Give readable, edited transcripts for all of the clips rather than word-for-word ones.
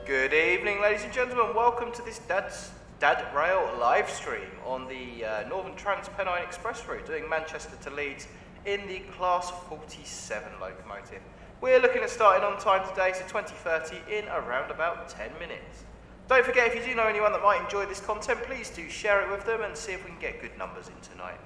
Good evening, ladies and gentlemen. Welcome to this Dad Rail live stream on the Northern Transpennine Express route doing Manchester to Leeds in the Class 47 locomotive. We're looking at starting on time today, so 20:30 in around about 10 minutes. Don't forget, if you do know anyone that might enjoy this content, please do share it with them and see if we can get good numbers in tonight.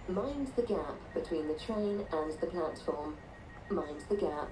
Mind the gap between the train and the platform. Mind the gap.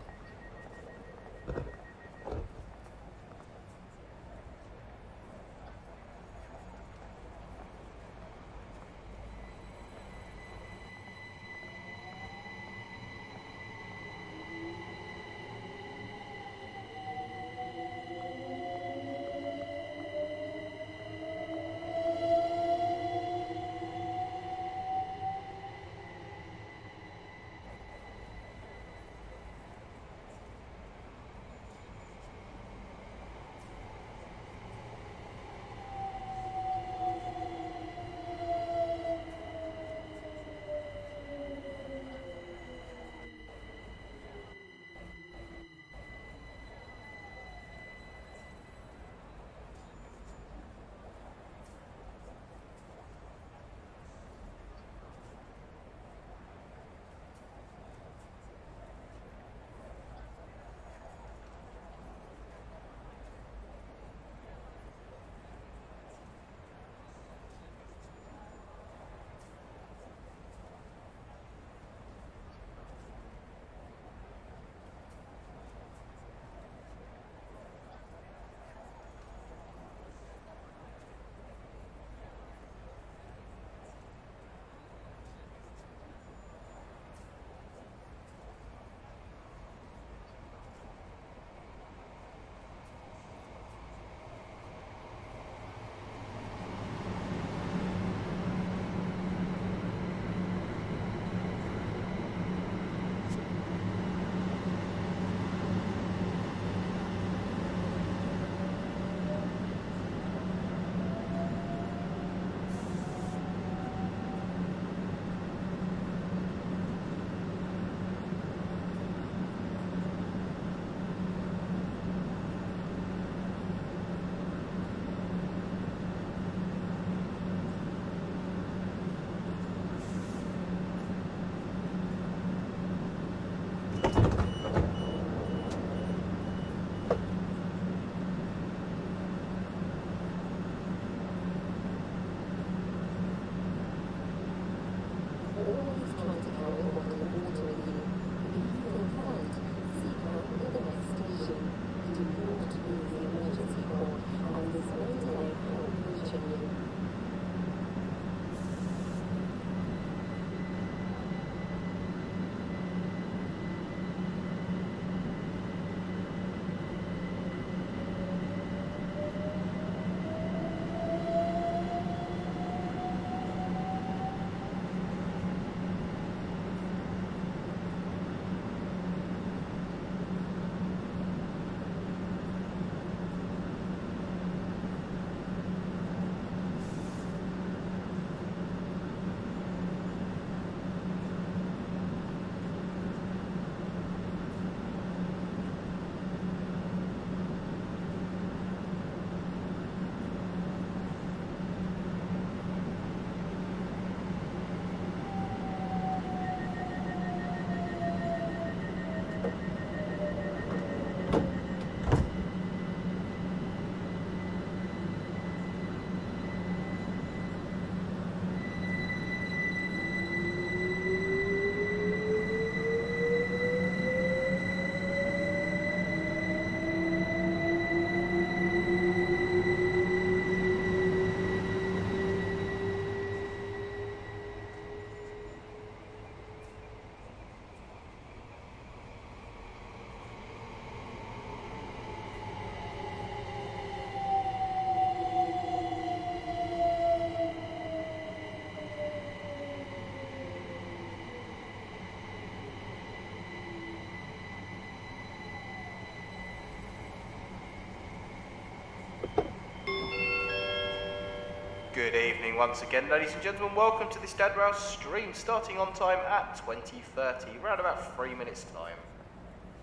Good evening once again, ladies and gentlemen. Welcome to this Dad Rail stream, starting on time at 20:30, around about 3 minutes time.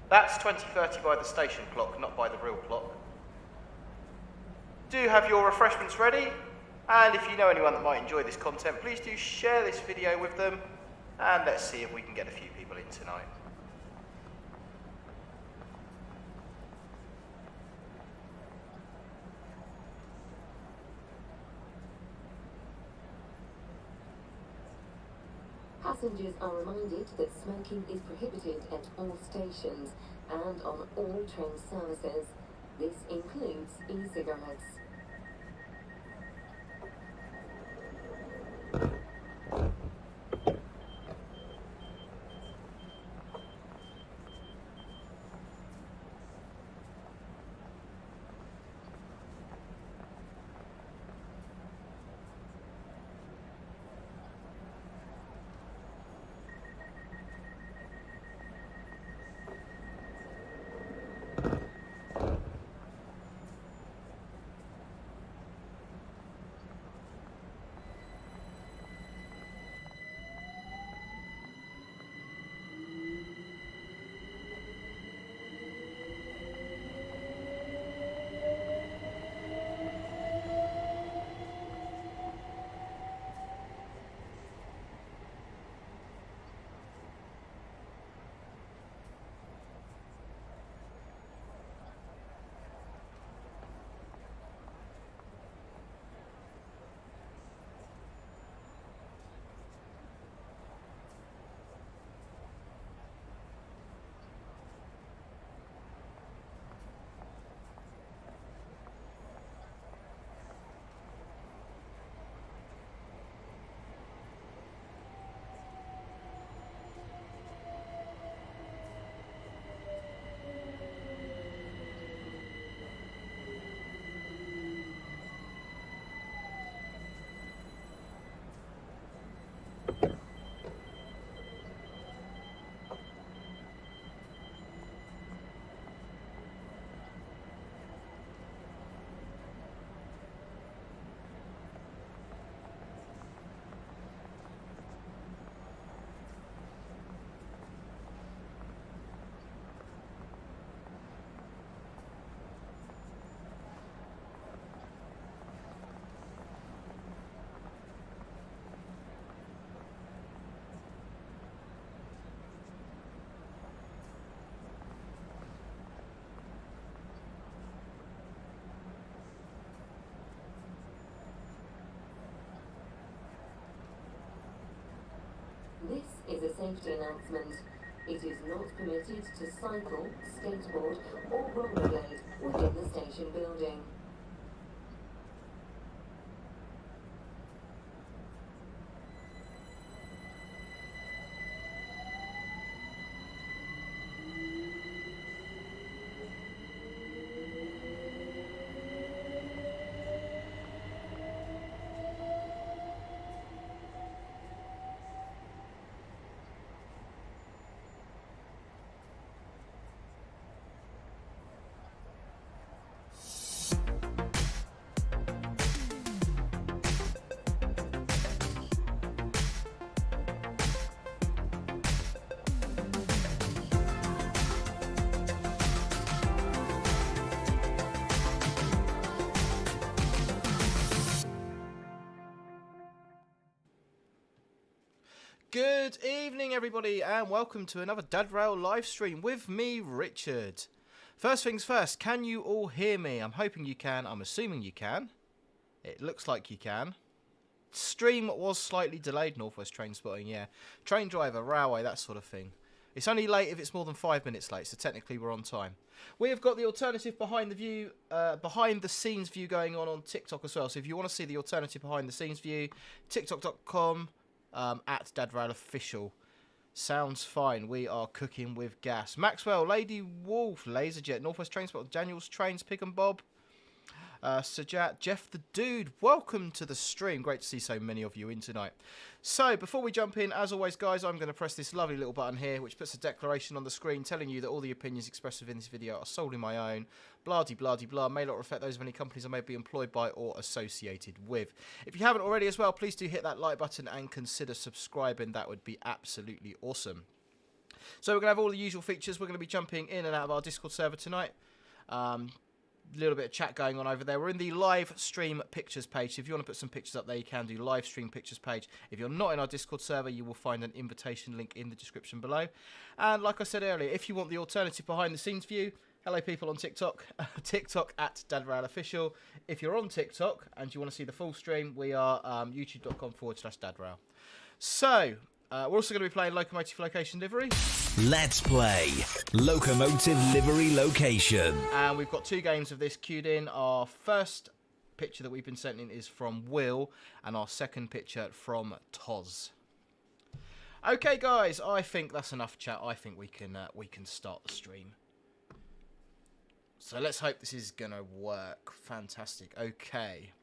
That's 20:30 by the station clock, not by the real clock. Do have your refreshments ready, and if you know anyone that might enjoy this content, please do share this video with them, and let's see if we can get a few people in tonight. Passengers are reminded that smoking is prohibited at all stations and on all train services. This includes e-cigarettes. This is a safety announcement. It is not permitted to cycle, skateboard or rollerblade within the station building. Good evening, everybody, and welcome to another Dad Rail live stream with me, Richard. First things first, can you all hear me? I'm hoping you can. I'm assuming you can. It looks like you can. Stream was slightly delayed, Northwest Train Spotting, yeah. Train driver, railway, that sort of thing. It's only late if it's more than 5 minutes late, so technically we're on time. We have got the alternative behind the scenes view going on TikTok as well. So if you want to see the alternative behind the scenes view, tiktok.com. At Dad Rail Official. Sounds fine. We are cooking with gas. Maxwell, Lady Wolf, Laserjet, Northwest Train Spot, Daniels Trains, Pick and Bob. Sajat, Jeff the Dude, welcome to the stream. Great to see so many of you in tonight. So, before we jump in, as always, guys, I'm going to press this lovely little button here, which puts a declaration on the screen telling you that all the opinions expressed within this video are solely my own. Blah-de-blah-de-blah, may not reflect those of any companies I may be employed by or associated with. If you haven't already as well, please do hit that like button and consider subscribing. That would be absolutely awesome. So, we're going to have all the usual features. We're going to be jumping in and out of our Discord server tonight. Little bit of chat going on over there. We're in the live stream pictures page. So if you want to put some pictures up there, you can do live stream pictures page. If you're not in our Discord server, you will find an invitation link in the description below. And like I said earlier, if you want the alternative behind the scenes view, hello people on TikTok, TikTok at DadRailOfficial. If you're on TikTok and you want to see the full stream, we are youtube.com/DadRail. So, we're also going to be playing Locomotive Location Livery. Let's play Locomotive Livery Location. And we've got 2 games of this queued in. Our first picture that we've been sent in is from Will, and our second picture from Toz. Okay, guys, I think that's enough chat. I think we can start the stream. So let's hope this is gonna work. Fantastic. Okay.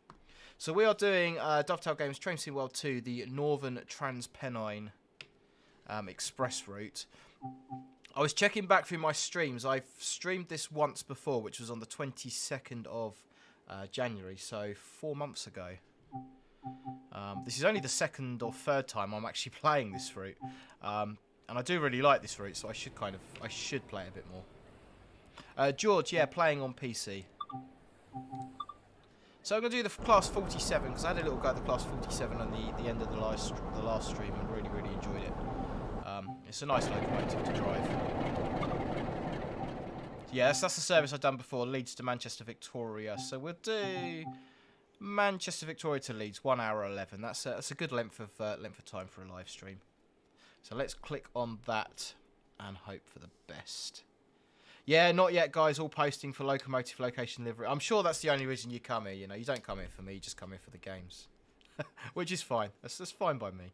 So we are doing Dovetail Games Train Sim World 2, the Northern Transpennine express route. I was checking back through my streams. I've streamed this once before, which was on the 22nd of January, so 4 months ago. This is only the 2nd or 3rd time I'm actually playing this route, and I do really like this route, so I should play it a bit more. George, yeah, playing on PC. So I'm going to do the Class 47, because I had a little go at the Class 47 on the end of the last stream and really enjoyed it. It's a nice locomotive to drive. Yeah, that's the service I've done before, Leeds to Manchester Victoria. So we'll do Manchester Victoria to Leeds, 1 hour 11. That's a good length of time for a live stream. So let's click on that and hope for the best. Yeah, not yet, guys. All posting for Locomotive Location Livery. I'm sure that's the only reason you come here. You know, you don't come here for me. You just come here for the games, which is fine. That's fine by me.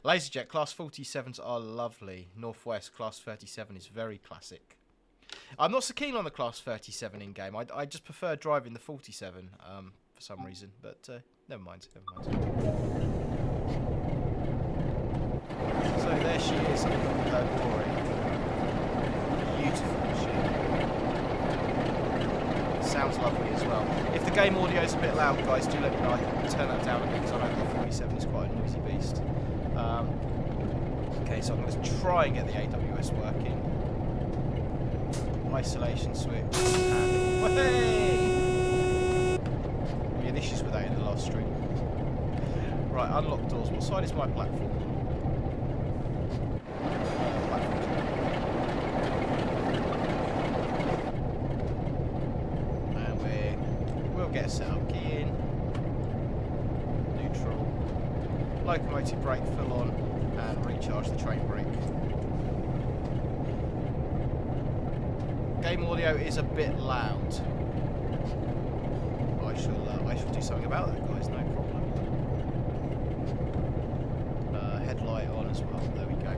Laserjet Class 47s are lovely. Northwest Class 37 is very classic. I'm not so keen on the Class 37 in game. I just prefer driving the 47 for some reason. But never mind. So there she is, Glory. Beautiful machine. Sounds lovely as well. If the game audio is a bit loud, guys, do let me know. I can turn that down a bit because I know the 47 is quite a noisy beast. Okay, so I'm going to try and get the AWS working. Isolation switch. And away! We had issues with that in the last stream. Right, unlock doors. What side is my platform? Get set up, key in, neutral, locomotive brake full on, and recharge the train brake. Game audio is a bit loud. I shall do something about that, guys. No problem. Headlight on as well. There we go.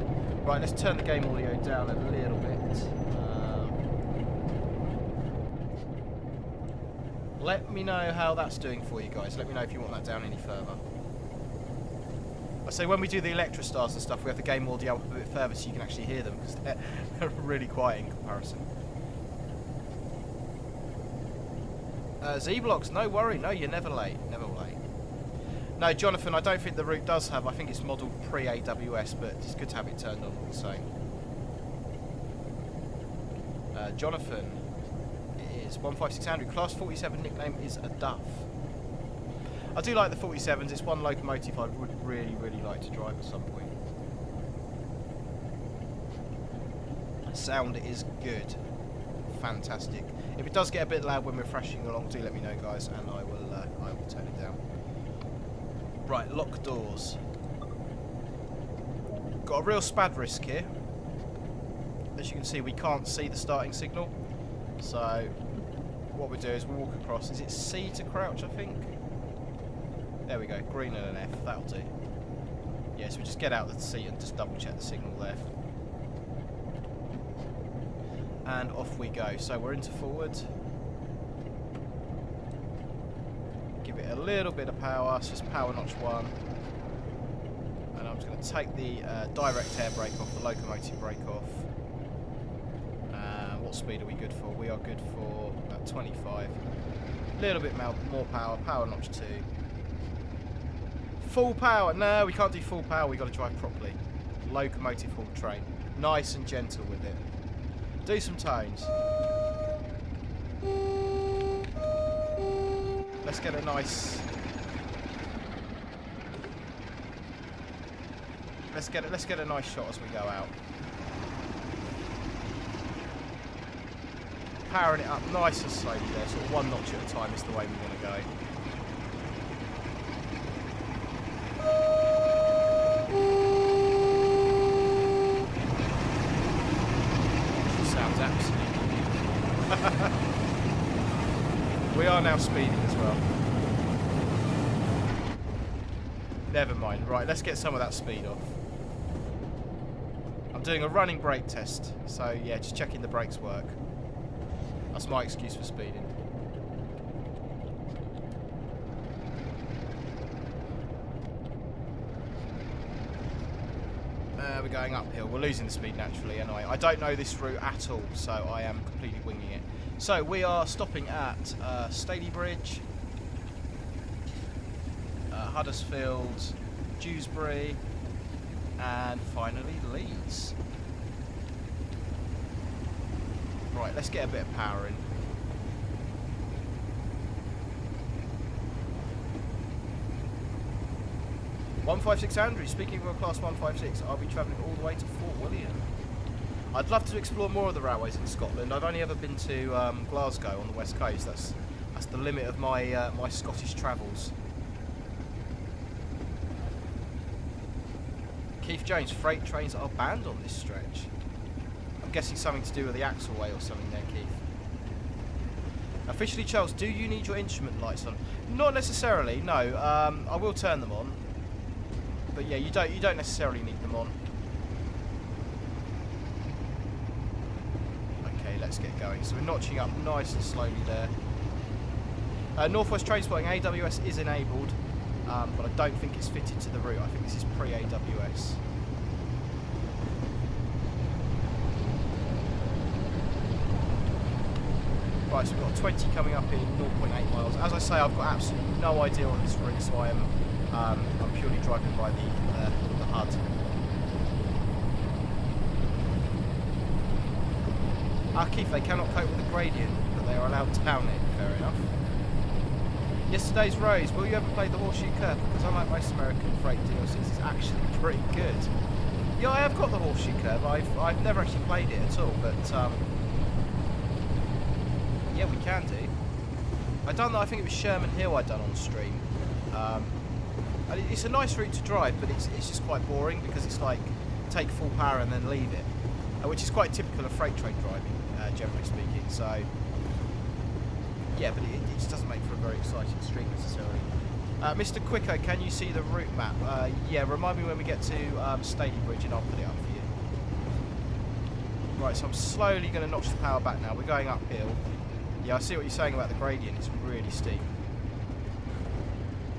Right, let's turn the game audio down a little bit. Let me know how that's doing for you guys. Let me know if you want that down any further. I say when we do the Electra Stars and stuff, we have the game audio up a bit further so you can actually hear them because they're really quiet in comparison. Z-Blocks, no worry. No, you're never late. Never late. No, Jonathan, I don't think the route does have. I think it's modelled pre-AWS, but it's good to have it turned on all the same. Jonathan. 15600 Class 47 nickname is a Duff. I do like the 47s. It's one locomotive I would really like to drive at some point. Sound is good, fantastic. If it does get a bit loud when we're thrashing along, do let me know, guys, and I will turn it down. Right, lock doors. Got a real spad risk here. As you can see, we can't see the starting signal, so what we do is we walk across. Is it C to crouch, I think? There we go, green and an F, that'll do. Yeah, so we just get out of the seat and just double check the signal there. And off we go. So we're into forward. give it a little bit of power. It's just power notch 1. And I'm just going to take the direct air brake off, the locomotive brake off. What speed are we good for? We are good for about 25. A little bit more power, power notch 2. Full power. No, we can't do full power. We've got to drive properly. Locomotive haul train. Nice and gentle with it. Do some tones. Let's get a nice... Let's get a nice shot as we go out. Powering it up nice and slowly there, sort of 1 notch at a time is the way we want to go. Sounds absolutely We are now speeding as well. Never mind. Right, let's get some of that speed off. I'm doing a running brake test, so yeah, just checking the brakes work. That's my excuse for speeding. We're going uphill. We're losing the speed naturally anyway. I don't know this route at all, so I am completely winging it. So we are stopping at Stalybridge, Huddersfield, Dewsbury, and finally Leeds. Right, let's get a bit of power in. (156) Andrew, speaking of a class 156, I'll be travelling all the way to Fort William. I'd love to explore more of the railways in Scotland. I've only ever been to Glasgow on the west coast. That's the limit of my my Scottish travels. Keith Jones, freight trains are banned on this stretch. I'm guessing something to do with the axleway or something there, Keith. Officially, Charles, do you need your instrument lights on? Not necessarily, no. I will turn them on. But yeah, you don't necessarily need them on. Okay, let's get going. So we're notching up nice and slowly there. Northwest Transport AWS is enabled, but I don't think it's fitted to the route. I think this is pre-AWS. Right, so we've got 20 coming up in 0.8 miles. As I say, I've got absolutely no idea on this route, so I'm purely driving by the HUD. Keith, they cannot cope with the gradient, but they are allowed down it. Fair enough. Yesterday's Rose, will you ever play the Horseshoe Curve? Because unlike most American freight DLCs, it's actually pretty good. Yeah, I have got the Horseshoe Curve. I've never actually played it at all, but yeah, we can do. I done that. I think it was Sherman Hill I done on stream. And it's a nice route to drive, but it's just quite boring because it's like take full power and then leave it, which is quite typical of freight train driving, generally speaking. So yeah, but it just doesn't make for a very exciting stream necessarily. Mr. Quicko, can you see the route map? Yeah, remind me when we get to Stalybridge and I'll put it up for you. Right, so I'm slowly going to notch the power back now. We're going uphill. Yeah, I see what you're saying about the gradient. It's really steep.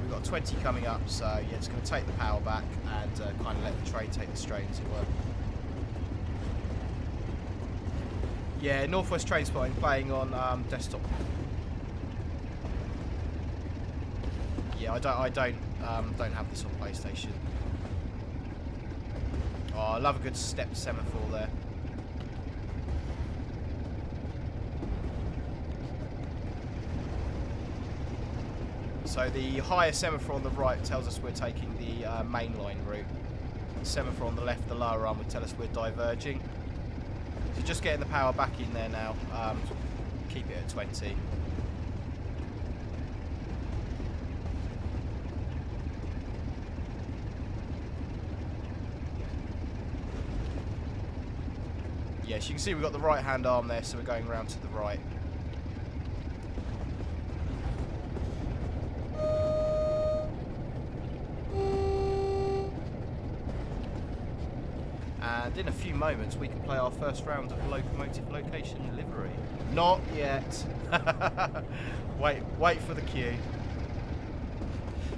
We've got 20 coming up, so yeah, it's going to take the power back and kind of let the train take the strain, as it were. Yeah, Northwest Transport playing on desktop. Yeah, I don't have this on PlayStation. Oh, I love a good step semaphore there. So the higher semaphore on the right tells us we're taking the mainline route. The semaphore on the left, the lower arm, would tell us we're diverging. So just getting the power back in there now. Keep it at 20. Yes, you can see we've got the right hand arm there, so we're going round to the right. And in a few moments we can play our first round of Locomotive Location Livery. Not yet. Wait for the cue.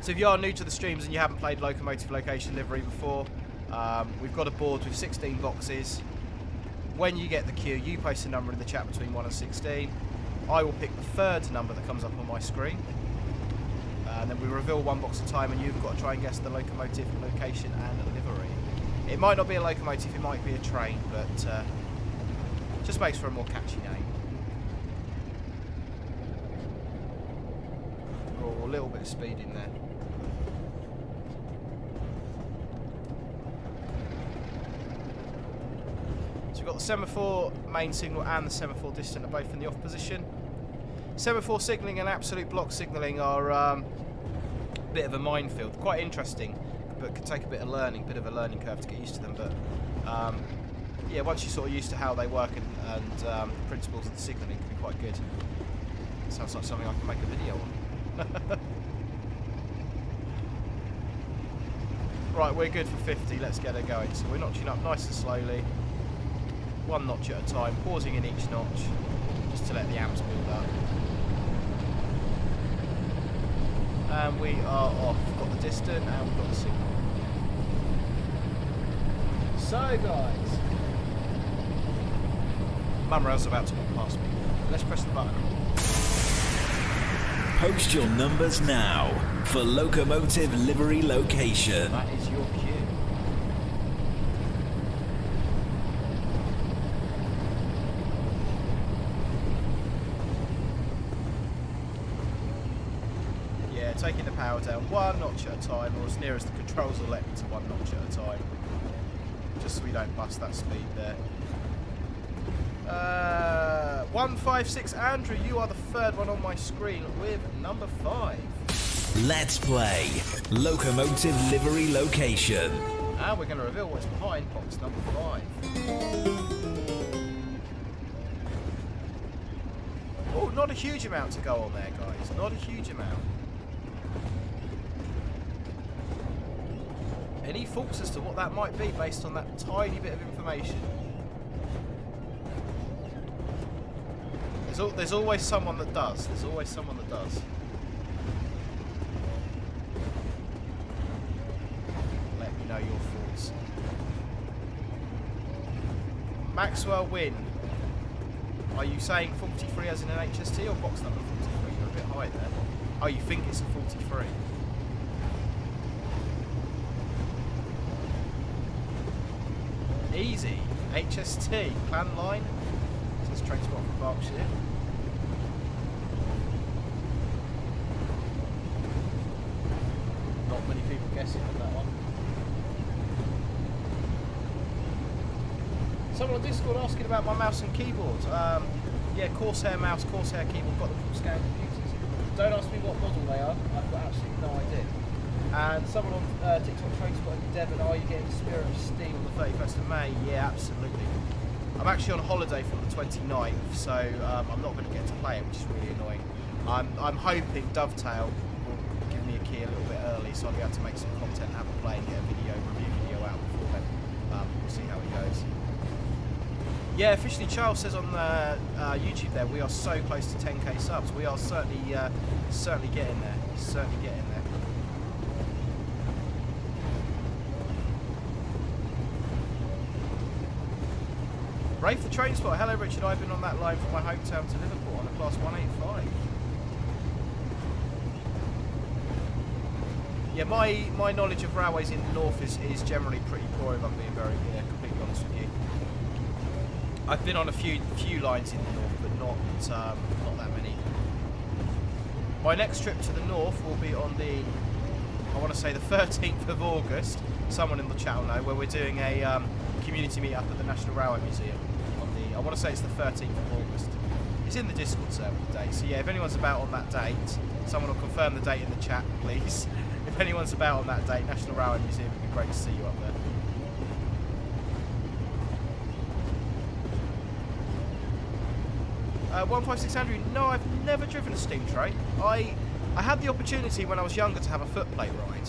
So if you are new to the streams and you haven't played Locomotive Location Livery before, we've got a board with 16 boxes. When you get the queue, you post a number in the chat between 1 and 16. I will pick the third number that comes up on my screen. And then we reveal one box at a time, and you've got to try and guess the locomotive, location and livery. It might not be a locomotive, it might be a train, but just makes for a more catchy name. Oh, a little bit of speed in there. So we've got the semaphore main signal and the semaphore distant are both in the off position. Semaphore signalling and absolute block signalling are a bit of a minefield. Quite interesting, but could take a bit of learning, bit of a learning curve to get used to them. But yeah, once you're sort of used to how they work and the principles of the signalling, can be quite good. Sounds like something I can make a video on. Right, we're good for 50. Let's get her going. So we're notching up nice and slowly, one notch at a time, pausing in each notch, just to let the amps build up. And we are off. We've got the distant and we've got the signal. So guys, Mum Rail's about to walk past me. Let's press the button. Post your numbers now for Locomotive Livery Location. That is your cue. Yeah, taking the power down one notch at a time, or as near as the controls will let me to one notch at a time. Just so we don't bust that speed there. 156 Andrew, you are the third one on my screen with number 5. Let's play Locomotive Livery Location. And we're going to reveal what's behind box number 5. Oh, not a huge amount to go on there, guys. Not a huge amount. Any thoughts as to what that might be based on that tiny bit of information? There's always someone that does. There's always someone that does. Let me know your thoughts. Maxwell Win. Are you saying 43 as in an HST or box number 43? You're a bit high there. Oh, you think it's a 43? Easy. HST. Plan line. This is Transport from Berkshire. Not many people guessing on that one. Someone on Discord asking about my mouse and keyboard. Yeah, Corsair mouse, Corsair keyboard, got the full scan computers. Don't ask me what model they are, I've got absolutely no idea. And someone on TikTok, Transport, Devon, are you getting the Spirit of Steam on the 31st of May? Yeah, absolutely. I'm actually on holiday from the 29th, so I'm not going to get to play it, which is really annoying. I'm hoping Dovetail will give me a key a little bit early, so I'll be able to make some content, have a play, and get a review video out before then. We'll see how it goes. Yeah, officially Charles says on YouTube there, we are so close to 10k subs. We are certainly getting there. Certainly getting there. Brave the train spot. Hello Richard, I've been on that line from my hometown to Liverpool on a class 185. Yeah, my knowledge of railways in the north is generally pretty poor, if I'm being very completely honest with you. I've been on a few lines in the north, but not that many. My next trip to the north will be on the, I want to say the 13th of August. Someone in the chat will know, where we're doing a community meet up at the National Railway Museum. I want to say it's the 13th of August. It's in the Discord server today. So yeah, if anyone's about on that date, someone will confirm the date in the chat, please. If anyone's about on that date, National Railway Museum, it'd be great to see you up there. 156 Andrew, no, I've never driven a steam train. I had the opportunity when I was younger to have a footplate ride.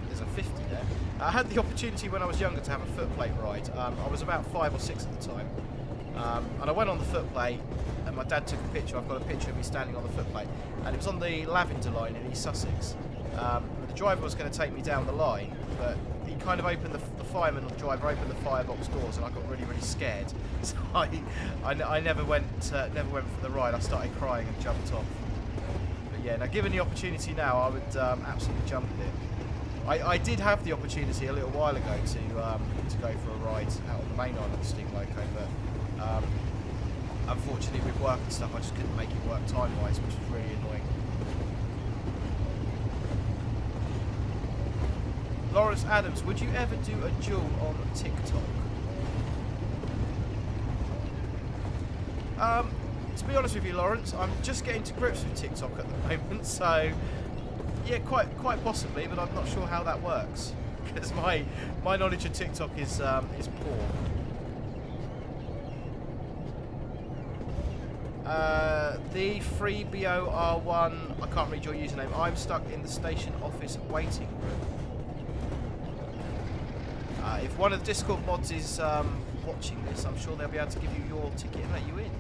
There's a 50 there. I had the opportunity when I was younger to have a footplate ride. I was about 5 or 6 at the time. And I went on the footplate, and my dad took a picture. I've got a picture of me standing on the footplate, and it was on the Lavender line in East Sussex. The driver was going to take me down the line, but he kind of opened the fireman or the driver opened the firebox doors, and I got really, really scared. So I never went for the ride. I started crying and jumped off. But yeah, now given the opportunity now, I would absolutely jump at it. I did have the opportunity a little while ago to go for a ride out on the main line of the steam loco, but unfortunately with work and stuff, I just couldn't make it work time-wise, which was really annoying. Lawrence Adams, would you ever do a duel on TikTok? To be honest with you, Lawrence, I'm just getting to grips with TikTok at the moment, so yeah, quite possibly, but I'm not sure how that works because my knowledge of TikTok is poor. The free BOR1, I can't read your username. I'm stuck in the station office waiting room. If one of the Discord mods is watching this, I'm sure they'll be able to give you your ticket and let you in.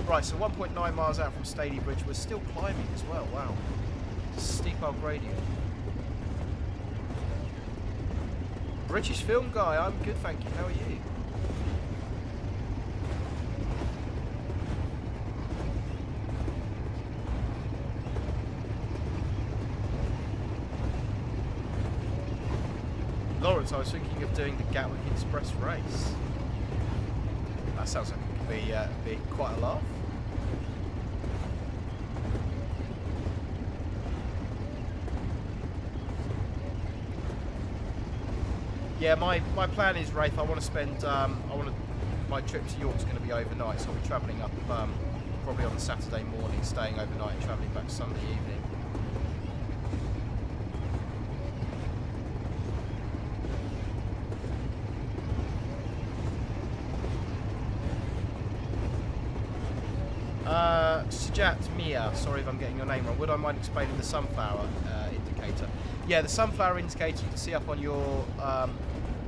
Right, so 1.9 miles out from Stalybridge, we're still climbing as well. Wow, steep old gradient. British film guy, I'm good, thank you. How are you? Lawrence, I was thinking of doing the Gatwick Express race. That sounds like it could be quite a laugh. Yeah, my plan is, Rafe, I want to spend my trip to York's going to be overnight, so I'll be travelling up probably on the Saturday morning, staying overnight and travelling back Sunday evening. Sujat Mia, sorry if I'm getting your name wrong. Would I mind explaining the sunflower indicator? Yeah, the sunflower indicator you can see up on your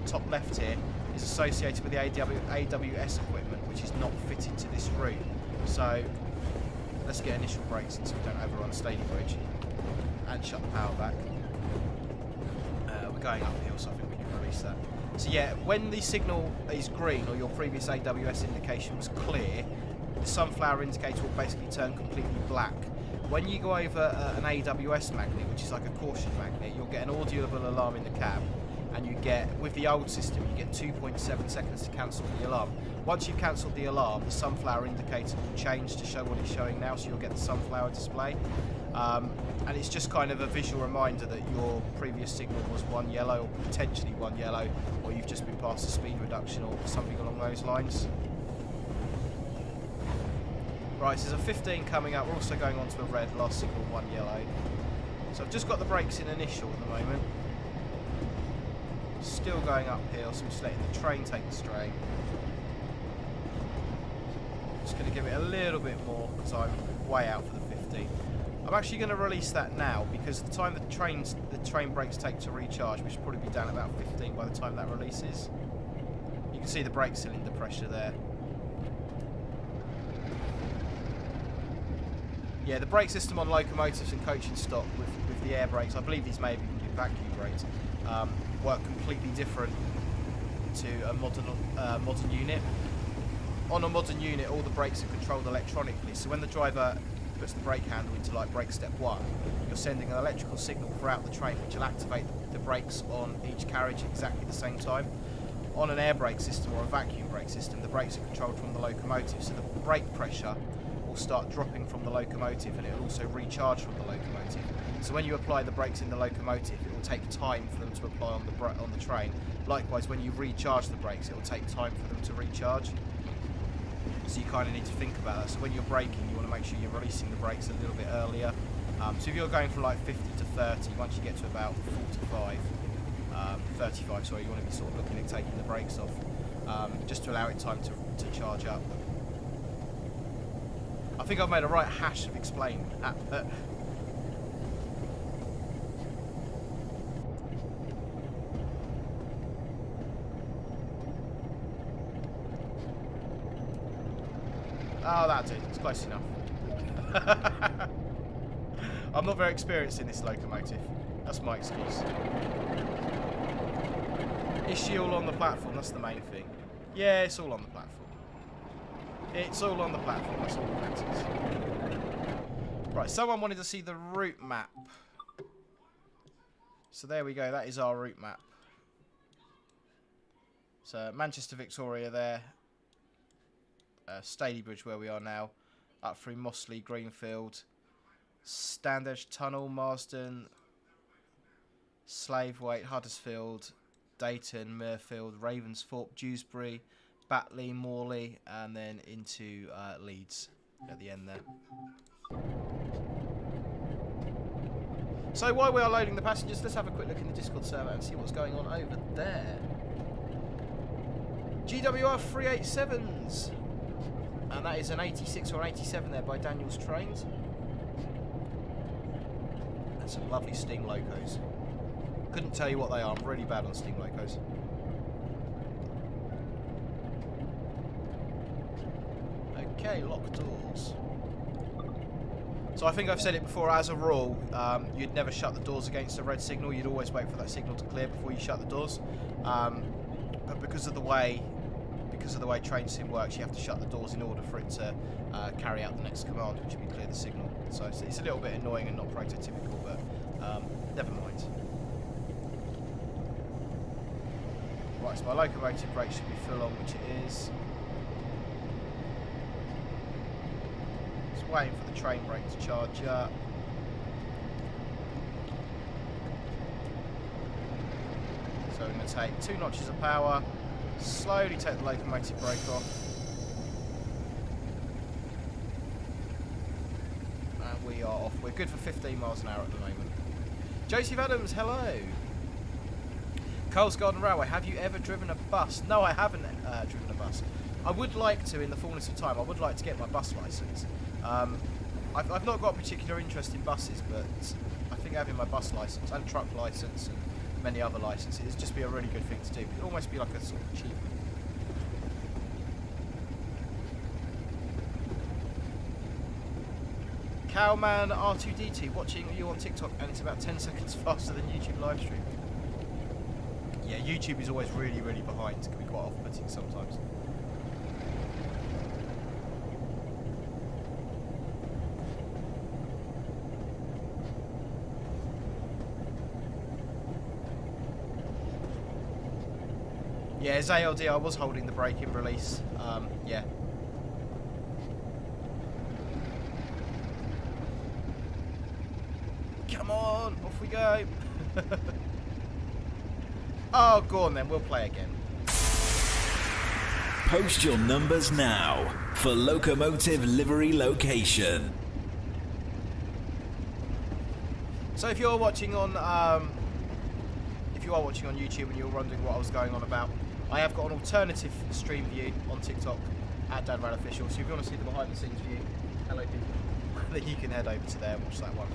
top left here is associated with the AWS equipment, which is not fitted to this route. So let's get initial brakes so we don't overrun Stalybridge and shut the power back. We're going uphill, so I think we can release that. So yeah, when the signal is green or your previous AWS indication was clear, the sunflower indicator will basically turn completely black. When you go over an AWS magnet, which is like a caution magnet, you'll get an audible alarm in the cab, and you get, with the old system, you get 2.7 seconds to cancel the alarm. Once you've cancelled the alarm, the sunflower indicator will change to show what it's showing now, so you'll get the sunflower display. And it's just kind of a visual reminder that your previous signal was one yellow, or potentially one yellow, or you've just been past a speed reduction or something along those lines. Right, so there's a 15 coming up. We're also going on to a red, last signal, one yellow. So I've just got the brakes in initial at the moment. Still going uphill, so I'm just letting the train take the strain. Just going to give it a little bit more because I'm way out for the 15. I'm actually going to release that now because the time the train brakes take to recharge, we should probably be down at about 15 by the time that releases. You can see the brake cylinder pressure there. Yeah, the brake system on locomotives and coaching stock with the air brakes, I believe these may have even been vacuum brakes, work completely different to a modern unit. On a modern unit, all the brakes are controlled electronically, so when the driver puts the brake handle into like brake step 1, you're sending an electrical signal throughout the train which will activate the brakes on each carriage at exactly the same time. On an air brake system or a vacuum brake system, the brakes are controlled from the locomotive, so the brake pressure will start dropping from the locomotive and it will also recharge from the locomotive. So when you apply the brakes in the locomotive, it will take time for them to apply on the train. Likewise, when you recharge the brakes, it will take time for them to recharge. So you kind of need to think about that. So when you're braking, you want to make sure you're releasing the brakes a little bit earlier. So if you're going from like 50 to 30, once you get to about 35, sorry, you want to be sort of looking at taking the brakes off, just to allow it time to charge up. I think I've made a right hash of explaining that, but Oh, that'll do. It's close enough. I'm not very experienced in this locomotive. That's my excuse. Is she all on the platform? That's the main thing. Yeah, it's all on the platform. It's all on the platform. That's all that matters. Right, someone wanted to see the route map. So there we go. That is our route map. So Manchester Victoria there. Stalybridge where we are now. Up through Mossley, Greenfield. Standedge Tunnel, Marsden. Slavewaite, Huddersfield. Dayton, Mirfield, Ravensthorpe, Dewsbury, Batley, Morley, and then into Leeds at the end there. So while we are loading the passengers, let's have a quick look in the Discord server and see what's going on over there. GWR 387s, and that is an 86 or 87 there by Daniel's Trains. And some lovely steam locos. Couldn't tell you what they are. I'm really bad on steam locos. Okay, lock doors. So I think I've said it before, as a rule, you'd never shut the doors against a red signal. You'd always wait for that signal to clear before you shut the doors. But because of the way train sim works, you have to shut the doors in order for it to carry out the next command, which would be clear the signal. So it's a little bit annoying and not prototypical, but never mind. Right, so my locomotive brake should be full on, which it is. Just waiting for the train brake to charge up. So we're going to take 2 notches of power, slowly take the locomotive brake off. And we are off. We're good for 15 miles an hour at the moment. Joseph Adams, hello. Coles Garden Railway, have you ever driven a bus? No, I haven't driven a bus. I would like to in the fullness of time. I would like to get my bus licence. I've not got a particular interest in buses, but I think having my bus licence and truck licence and many other licences would just be a really good thing to do. It'd almost be like a sort of achievement. Cowman R2DT, watching you on TikTok, and it's about 10 seconds faster than YouTube live stream. Yeah, YouTube is always really, really behind. It can be quite off-putting sometimes. Yeah, as ALD, I was holding the brake in release. Yeah. Come on, off we go. Oh, go on then, we'll play again. Post your numbers now for Locomotive livery location. So if you're watching on YouTube and you're wondering what I was going on about, I have got an alternative stream view on TikTok at DadRadOfficial. So if you want to see the behind the scenes view, hello people, then you can head over to there and watch that one.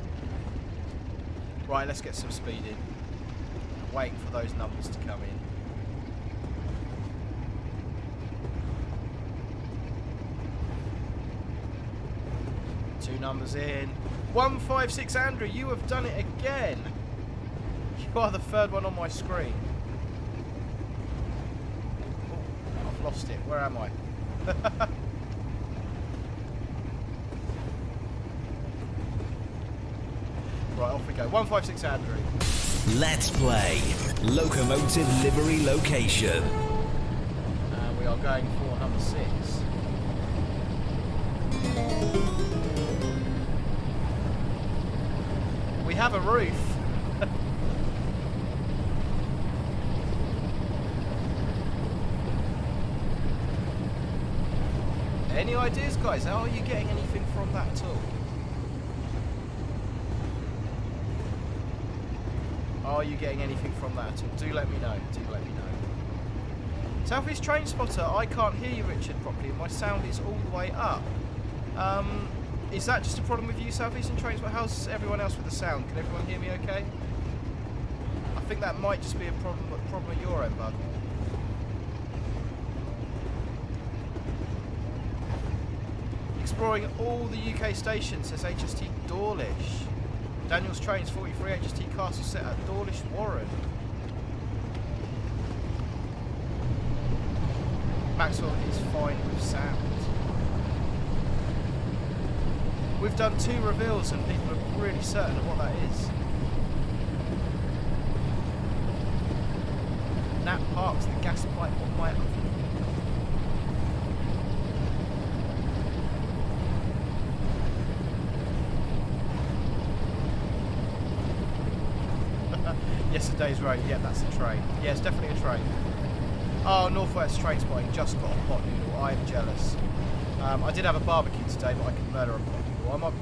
Right, let's get some speed in. I'm waiting for those numbers to come in. Two numbers in. 156 Andrew, you have done it again. You are the third one on my screen. Oh, I've lost it. Where am I? Right, off we go. 156 Andrew. Let's play Locomotive livery location. And we are going for number 6. We have a roof. Any ideas, guys? How are you getting anything from that at all? Are you getting anything from that at all? Do let me know. Do let me know. Southeast Train Spotter, I can't hear you, Richard, properly. My sound is all the way up. Is that just a problem with you, Southeastern Train Spotter? How's everyone else with the sound? Can everyone hear me okay? I think that might just be a problem at your end, bud. exploring all the UK stations, says HST Dawlish. Daniel's Trains 43 HST Castle set at Dawlish Warren. Maxwell is fine with sound. We've done 2 reveals and people are really certain of what that is. Nat Parks, the gas pipe on my oven. Yesterday's road, yeah, that's a train. Yeah, it's definitely a train. Oh, Northwest train spotting, just got a pot noodle. I am jealous. I did have a barbecue today, but I can murder a pot noodle.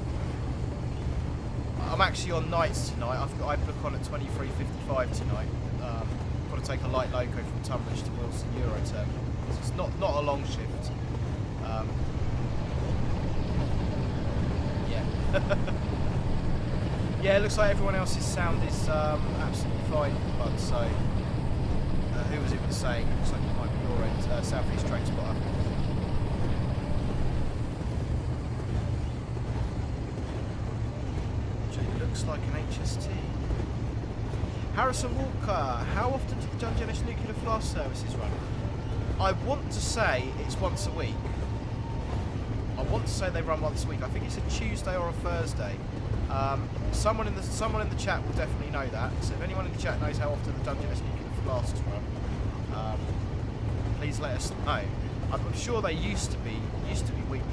I'm actually on nights tonight. I book on at 23:55 tonight. Got to take a light loco from Tunbridge to Wilson Euroterminal. So it's not a long shift. Yeah. Yeah, it looks like everyone else's sound is absolutely fine, bud. So, who was it was saying? It looks like it might be your end, South East Train Spotter. It looks like an HST. Harrison Walker, how often do the Dungeness nuclear flask services run? I want to say it's once a week. I want to say they run once a week. I think it's a Tuesday or a Thursday. Someone in the chat will definitely know that. So if anyone in the chat knows how often the Dungeness nuclear flasks run, please let us know. I'm sure they used to be weekly.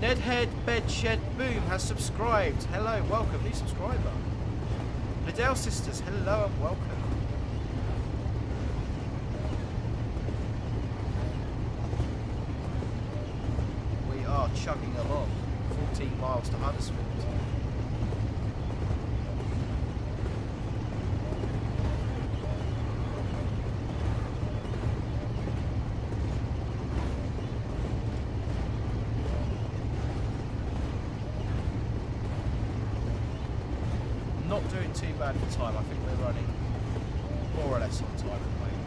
Nedhead Bedshed Boom has subscribed. Hello, welcome, new subscriber. Liddell Sisters, hello and welcome. We are chugging along, 14 miles to Huddersfield. Not doing too bad for time. I think we're running more or less on time at the moment.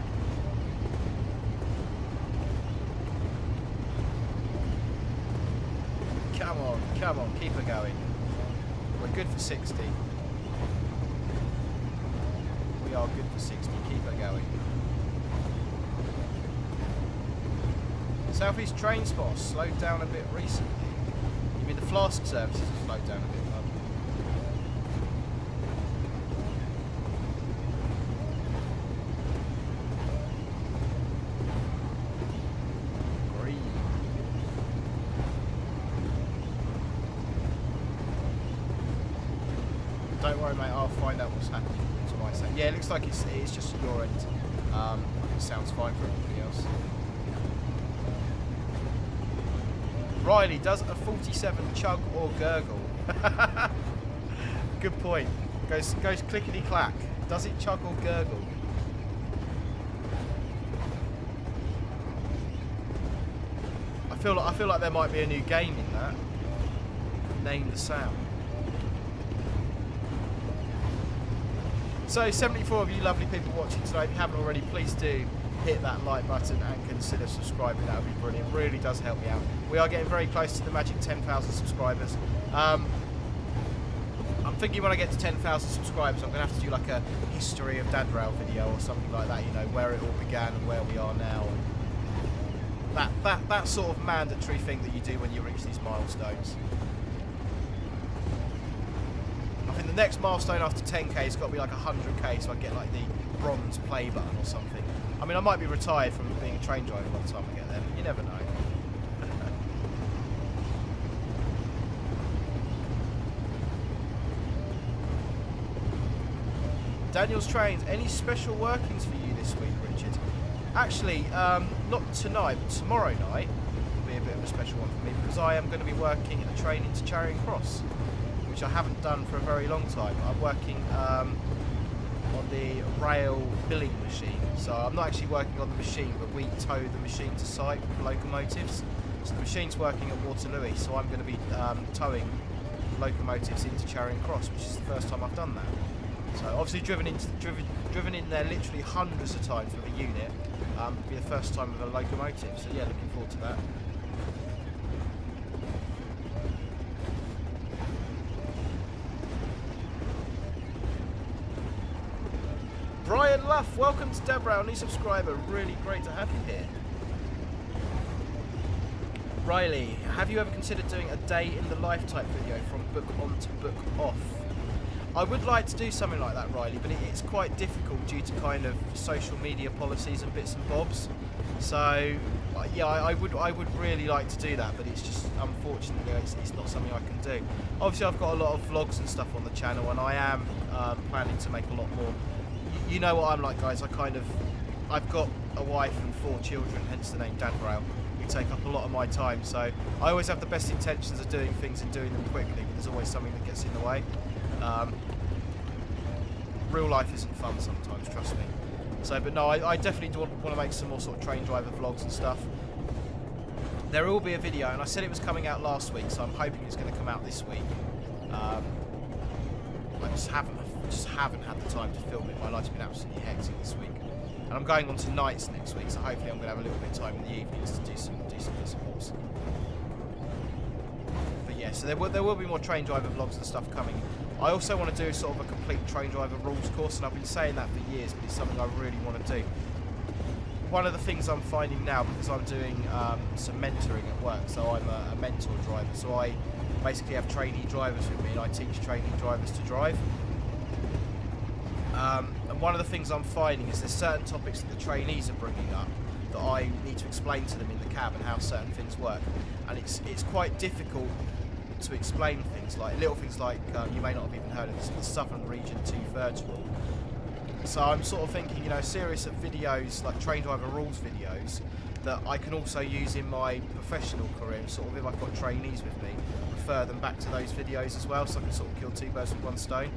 Come on, keep her going. We're good for 60. We are good for 60, keep her going. South East train spots slowed down a bit recently. You mean the flask services have slowed down a bit? Don't worry, mate. I'll find out what's happening. That's what I say. Yeah, it looks like it's just at your end. It sounds fine for everybody else. Riley, does a 47 chug or gurgle? Good point. Goes clickety clack. Does it chug or gurgle? I feel like there might be a new game in that. Name the sound. So 74 of you lovely people watching today, if you haven't already, please do hit that like button and consider subscribing. That would be brilliant. It really does help me out. We are getting very close to the magic 10,000 subscribers. I'm thinking when I get to 10,000 subscribers, I'm going to have to do like a history of Dad Rail video or something like that, you know, where it all began and where we are now. And that sort of mandatory thing that you do when you reach these milestones. I think the next milestone after 10k has got to be like 100k, so I get like the bronze play button or something. I mean, I might be retired from being a train driver by the time I get there, but you never know. Daniel's Trains, any special workings for you this week, Richard? Actually, not tonight, but tomorrow night will be a bit of a special one for me because I am going to be working a train into Charing Cross, which I haven't done for a very long time. I'm working on the rail billing machine, so I'm not actually working on the machine, but we tow the machine to site with locomotives. So the machine's working at Waterloo, so I'm going to be towing locomotives into Charing Cross, which is the first time I've done that. So obviously driven in there literally hundreds of times with a unit. It'll be the first time with a Locomotive, so yeah, looking forward to that. Brian Luff, welcome to Deborah, new subscriber. Really great to have you here. Riley, have you ever considered doing a day in the life type video from book on to book off? I would like to do something like that, Riley, but it's quite difficult due to kind of social media policies and bits and bobs. So, yeah, I would really like to do that, but it's just, unfortunately, it's not something I can do. Obviously, I've got a lot of vlogs and stuff on the channel, and I am planning to make a lot more. You know what I'm like, guys. I've got a wife and 4 children, hence the name Dad Rail. We take up a lot of my time, so I always have the best intentions of doing things and doing them quickly, but there's always something that gets in the way. Real life isn't fun sometimes, trust me. So, but no, I definitely do want to make some more sort of train driver vlogs and stuff. There will be a video, and I said it was coming out last week, so I'm hoping it's going to come out this week. I just haven't had the time to film it. My life's been absolutely hectic this week, and I'm going on to nights next week, so hopefully I'm going to have a little bit of time in the evenings to do some bits and bobs. But yeah, so there will be more train driver vlogs and stuff coming. I also want to do sort of a complete train driver rules course, and I've been saying that for years, but it's something I really want to do. One of the things I'm finding now, because I'm doing some mentoring at work, so I'm a mentor driver, so I basically have trainee drivers with me, and I teach trainee drivers to drive. And one of the things I'm finding is there's certain topics that the trainees are bringing up that I need to explain to them in the cab and how certain things work, and it's quite difficult to explain things like little things like you may not have even heard of this, the Southern Region 2/3 rule. So I'm sort of thinking, you know, a series of videos like train driver rules videos that I can also use in my professional career. Sort of if I've got trainees with me, refer them back to those videos as well, so I can sort of kill 2 birds with 1 stone.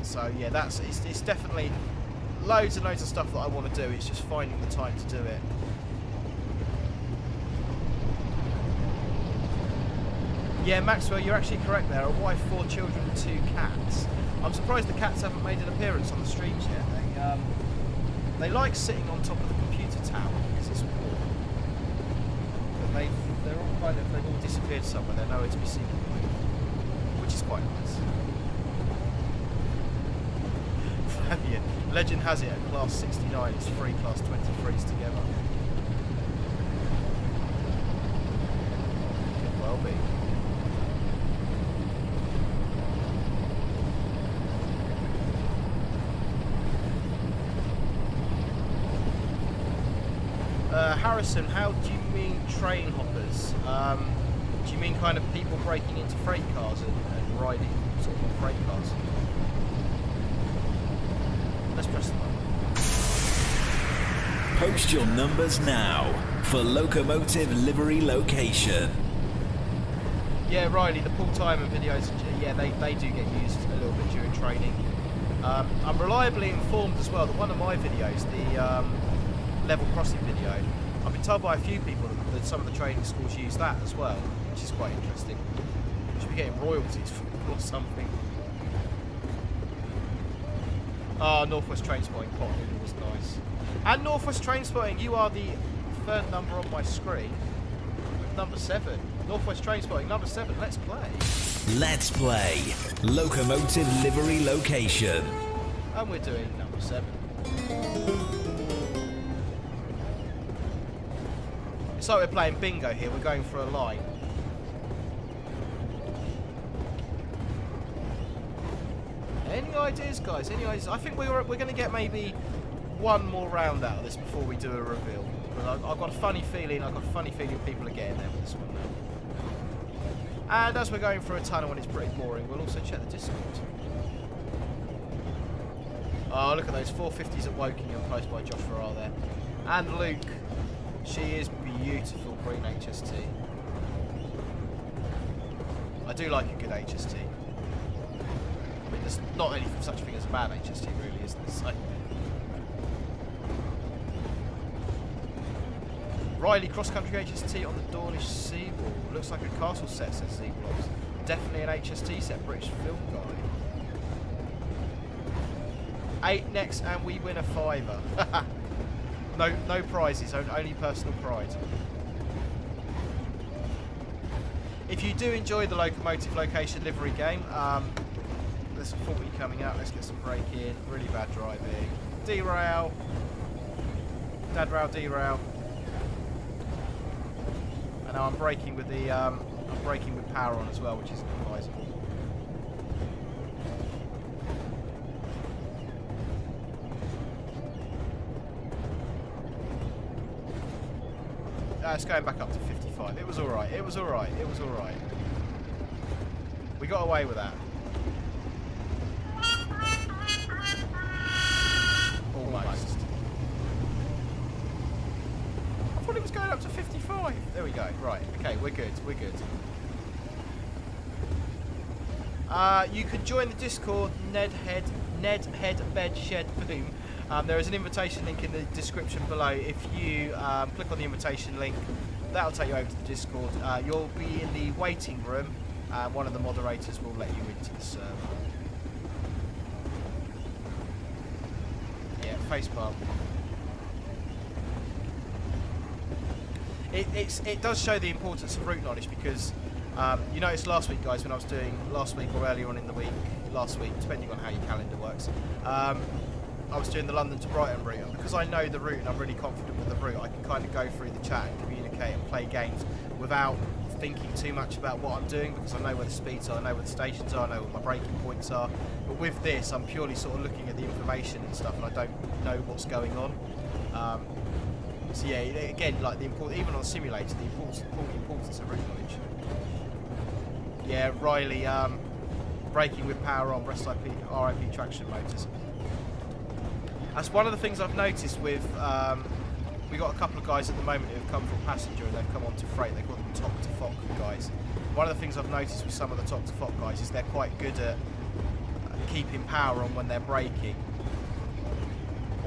So yeah, it's definitely loads and loads of stuff that I want to do. It's just finding the time to do it. Yeah, Maxwell, you're actually correct there. A wife, 4 children, 2 cats. I'm surprised the cats haven't made an appearance on the streams yet. They like sitting on top of the computer tower because it's warm. But they've all disappeared somewhere. They're nowhere to be seen at the moment, which is quite nice. Fabian, legend has it at class 69 it's 3 class 23s together. Could well be. Harrison, how do you mean train hoppers? Do you mean kind of people breaking into freight cars and riding sort of on freight cars? Let's press the button. Post your numbers now for Locomotive livery location. Yeah, Riley, the Paul Timon videos, yeah, they do get used a little bit during training. I'm reliably informed as well that one of my videos, the level crossing video, I've been told by a few people that some of the training schools use that as well, which is quite interesting. We should be getting royalties for it or something. Ah, Northwest Trainspotting pot noodle was nice. And Northwest Trainspotting, you are the 3rd number on my screen with number 7. Northwest Trainspotting, number 7, let's play. Let's play Locomotive livery location. And we're doing number 7. It's like we're playing bingo here, we're going for a line. Any ideas, guys? Any ideas? I think we're going to get maybe 1 more round out of this before we do a reveal. But I've got a funny feeling. People are getting there with this one now. And as we're going through a tunnel and it's pretty boring, we'll also check the Discord. Oh, look at those 450s at Woking and close by Josh Farrar there. And Luke. She is beautiful, green HST. I do like a good HST. I mean, there's not any such thing as a bad HST, really, is there? So. Riley, cross-country HST on the Dawlish Seawall. Looks like a castle set, says Zeeblocks. Definitely an HST set, British film guy. 8 next, and we win a fiver. No prizes, only personal pride. If you do enjoy the Locomotive location livery game, there's a 40 coming out. Let's get some brake in. Really bad driving. Derail. Dad rail, derail. And now I'm braking with the I'm braking with power on as well, which isn't advisable. It's going back up to 55. It was alright, it was alright, it was alright. We got away with that. Almost. I thought it was going up to 55. There we go. Right, okay, we're good, we're good. You can join the Discord, Ned Head Bed Shed Boom. There is an invitation link in the description below. If you click on the invitation link, that'll take you over to the Discord. You'll be in the waiting room, and one of the moderators will let you into the server. Yeah, facepalm. It does show the importance of route knowledge, because you noticed last week, guys, when I was doing last week or earlier on in the week, last week, depending on how your calendar works, I was doing the London to Brighton route, and because I know the route and I'm really confident with the route, I can kind of go through the chat and communicate and play games without thinking too much about what I'm doing, because I know where the speeds are, I know where the stations are, I know where my braking points are. But with this, I'm purely sort of looking at the information and stuff, and I don't know what's going on. So yeah, again, like even on the simulator, the importance of route knowledge. Yeah, Riley, braking with power on, rest RIP traction motors. That's one of the things I've noticed with, we got a couple of guys at the moment who have come from passenger and they've come on to freight. They call them top to fock guys. One of the things I've noticed with some of the top to fock guys is they're quite good at keeping power on when they're braking,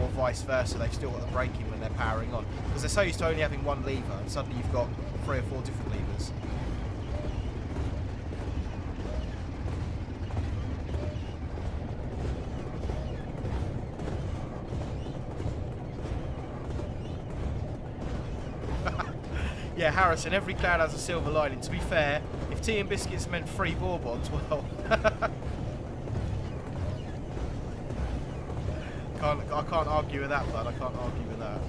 or vice versa. They've still got the braking when they're powering on, because they're so used to only having one lever, and suddenly you've got 3 or 4 different levers. Yeah, Harrison, every cloud has a silver lining. To be fair, if tea and biscuits meant free bourbons, well... I can't argue with that, bud. I can't argue with that.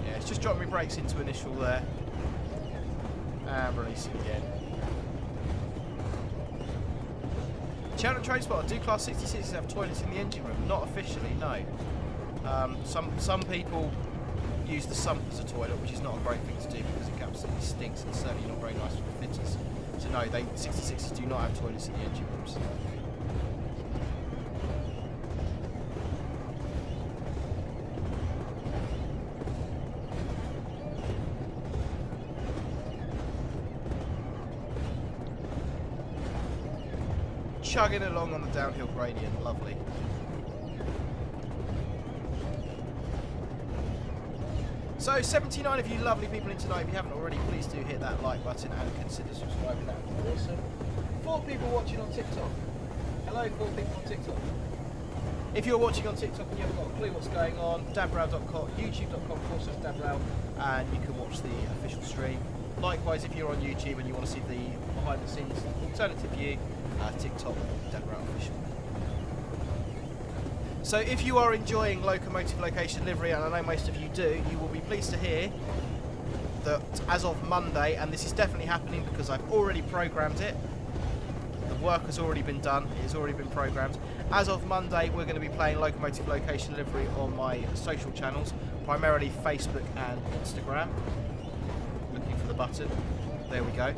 Yeah, it's just dropping me brakes into initial there. And releasing again. Chandler Transport, do Class 66s have toilets in the engine room? Not officially, no. Some people use the sump as a toilet, which is not a great thing to do because it absolutely stinks and it's certainly not very nice for the fitters. So no, 66s do not have toilets in the engine rooms. Chugging along on the downhill gradient, lovely. So 79 of you lovely people in tonight. If you haven't already, please do hit that like button and consider subscribing. That would be awesome. 4 people watching on TikTok. Hello, 4 people on TikTok. If you're watching on TikTok and you haven't got a clue what's going on, dabrao.com, youtube.com/dabrao, and you can watch the official stream. Likewise, if you're on YouTube and you want to see the behind the scenes alternative view, TikTok, Dabrao official. So if you are enjoying Locomotive Location Livery, and I know most of you do, you will be pleased to hear that as of Monday, and this is definitely happening because I've already programmed it, the work has already been done, it has already been programmed. As of Monday, we're going to be playing Locomotive Location Livery on my social channels, primarily Facebook and Instagram. Looking for the button. There we go.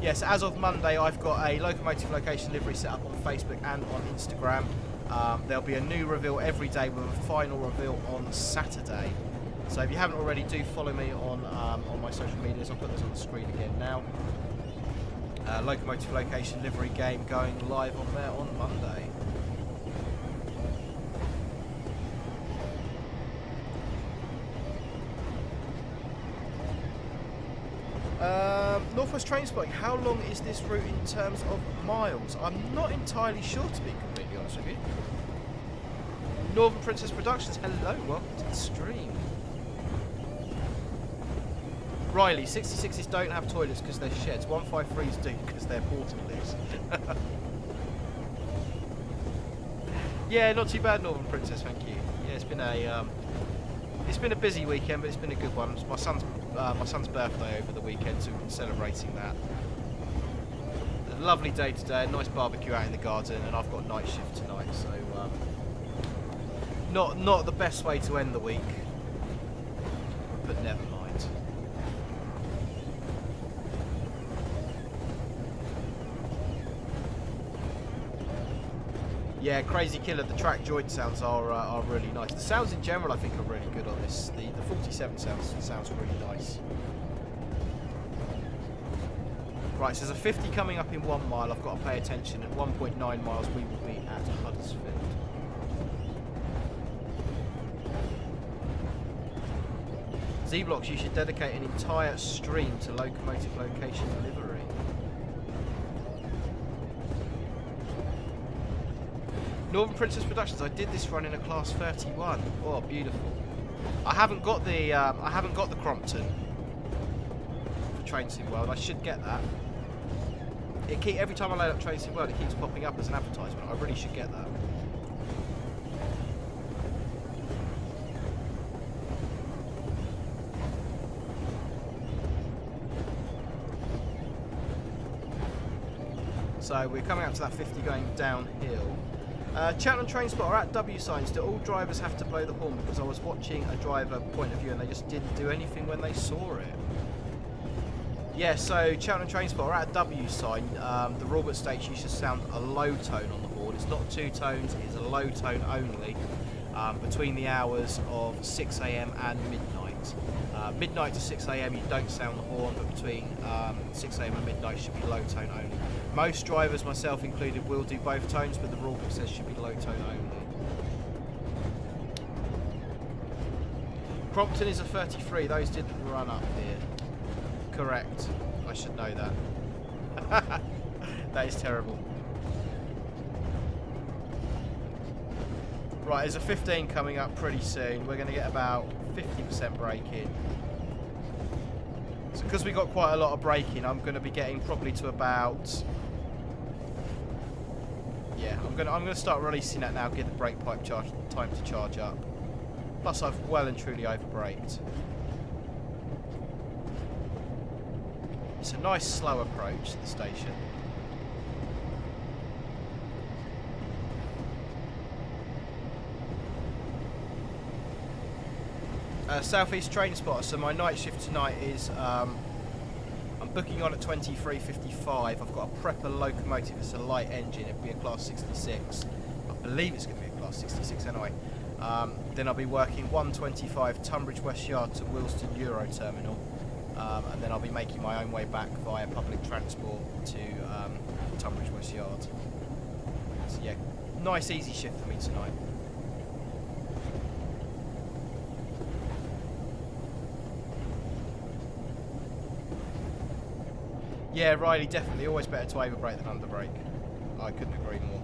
Yes, as of Monday, I've got a Locomotive Location Livery set up on Facebook and on Instagram. There'll be a new reveal every day with a final reveal on Saturday. So if you haven't already, do follow me on my social medias. I'll put those on the screen again now. Locomotive Location Livery game going live on there on Monday. Southwest Train Spotting, how long is this route in terms of miles? I'm not entirely sure, to be completely honest with you. Northern Princess Productions, hello, welcome to the stream. Riley, 66s don't have toilets because they're sheds. 153s do because they're portalies. Yeah, not too bad, Northern Princess, thank you. Yeah, it's been a busy weekend, but it's been a good one. It's my son's birthday over the weekend, so we've been celebrating that. A lovely day today, a nice barbecue out in the garden, and I've got night shift tonight, so not the best way to end the week, but never mind. Yeah, Crazy Killer, the track joint sounds are really nice. The sounds in general I think are really good on this. The 47 sounds really nice. Right, so there's a 50 coming up in 1 mile. I've got to pay attention. At 1.9 miles we will be at Huddersfield. Z-Blocks, you should dedicate an entire stream to locomotive location livery. Northern Princess Productions, I did this run in a class 31. Oh, beautiful. I haven't got the Crompton for Train Sim World. I should get that. Every time I load up Train Sim World, it keeps popping up as an advertisement. I really should get that. So we're coming up to that 50 going downhill. Cheltenham Train Spotter at W signs. Do all drivers have to blow the horn? Because I was watching a driver point of view and they just didn't do anything when they saw it. Yeah, so Cheltenham Train Spotter at W sign. The Robert states you should sound a low tone on the horn. It's not 2 tones, it's a low tone only. Between the hours of 6 AM and midnight. Midnight to 6 AM you don't sound the horn, but between 6 AM and midnight should be low tone only. Most drivers, myself included, will do both tones, but the rule book says should be low tone only. Crompton is a 33, those didn't run up here. Correct. I should know that. That is terrible. Right, there's a 15 coming up pretty soon. We're going to get about 50% braking. So because we got quite a lot of braking, I'm going to be getting probably to about... Yeah, I'm going to start releasing that now, give the brake pipe time to charge up. Plus I've well and truly over-braked. It's a nice slow approach to the station. Southeast Train Spotter, so my night shift tonight is, I'm booking on at 23:55. I've got a prepper locomotive, it's a light engine, it'll be a class 66. I believe it's going to be a class 66 anyway. Then I'll be working 125 Tunbridge West Yard to Wilston Euro Terminal. And then I'll be making my own way back via public transport to Tunbridge West Yard. So yeah, nice easy shift for me tonight. Yeah, Riley, definitely. Always better to overbrake than underbrake. I couldn't agree more.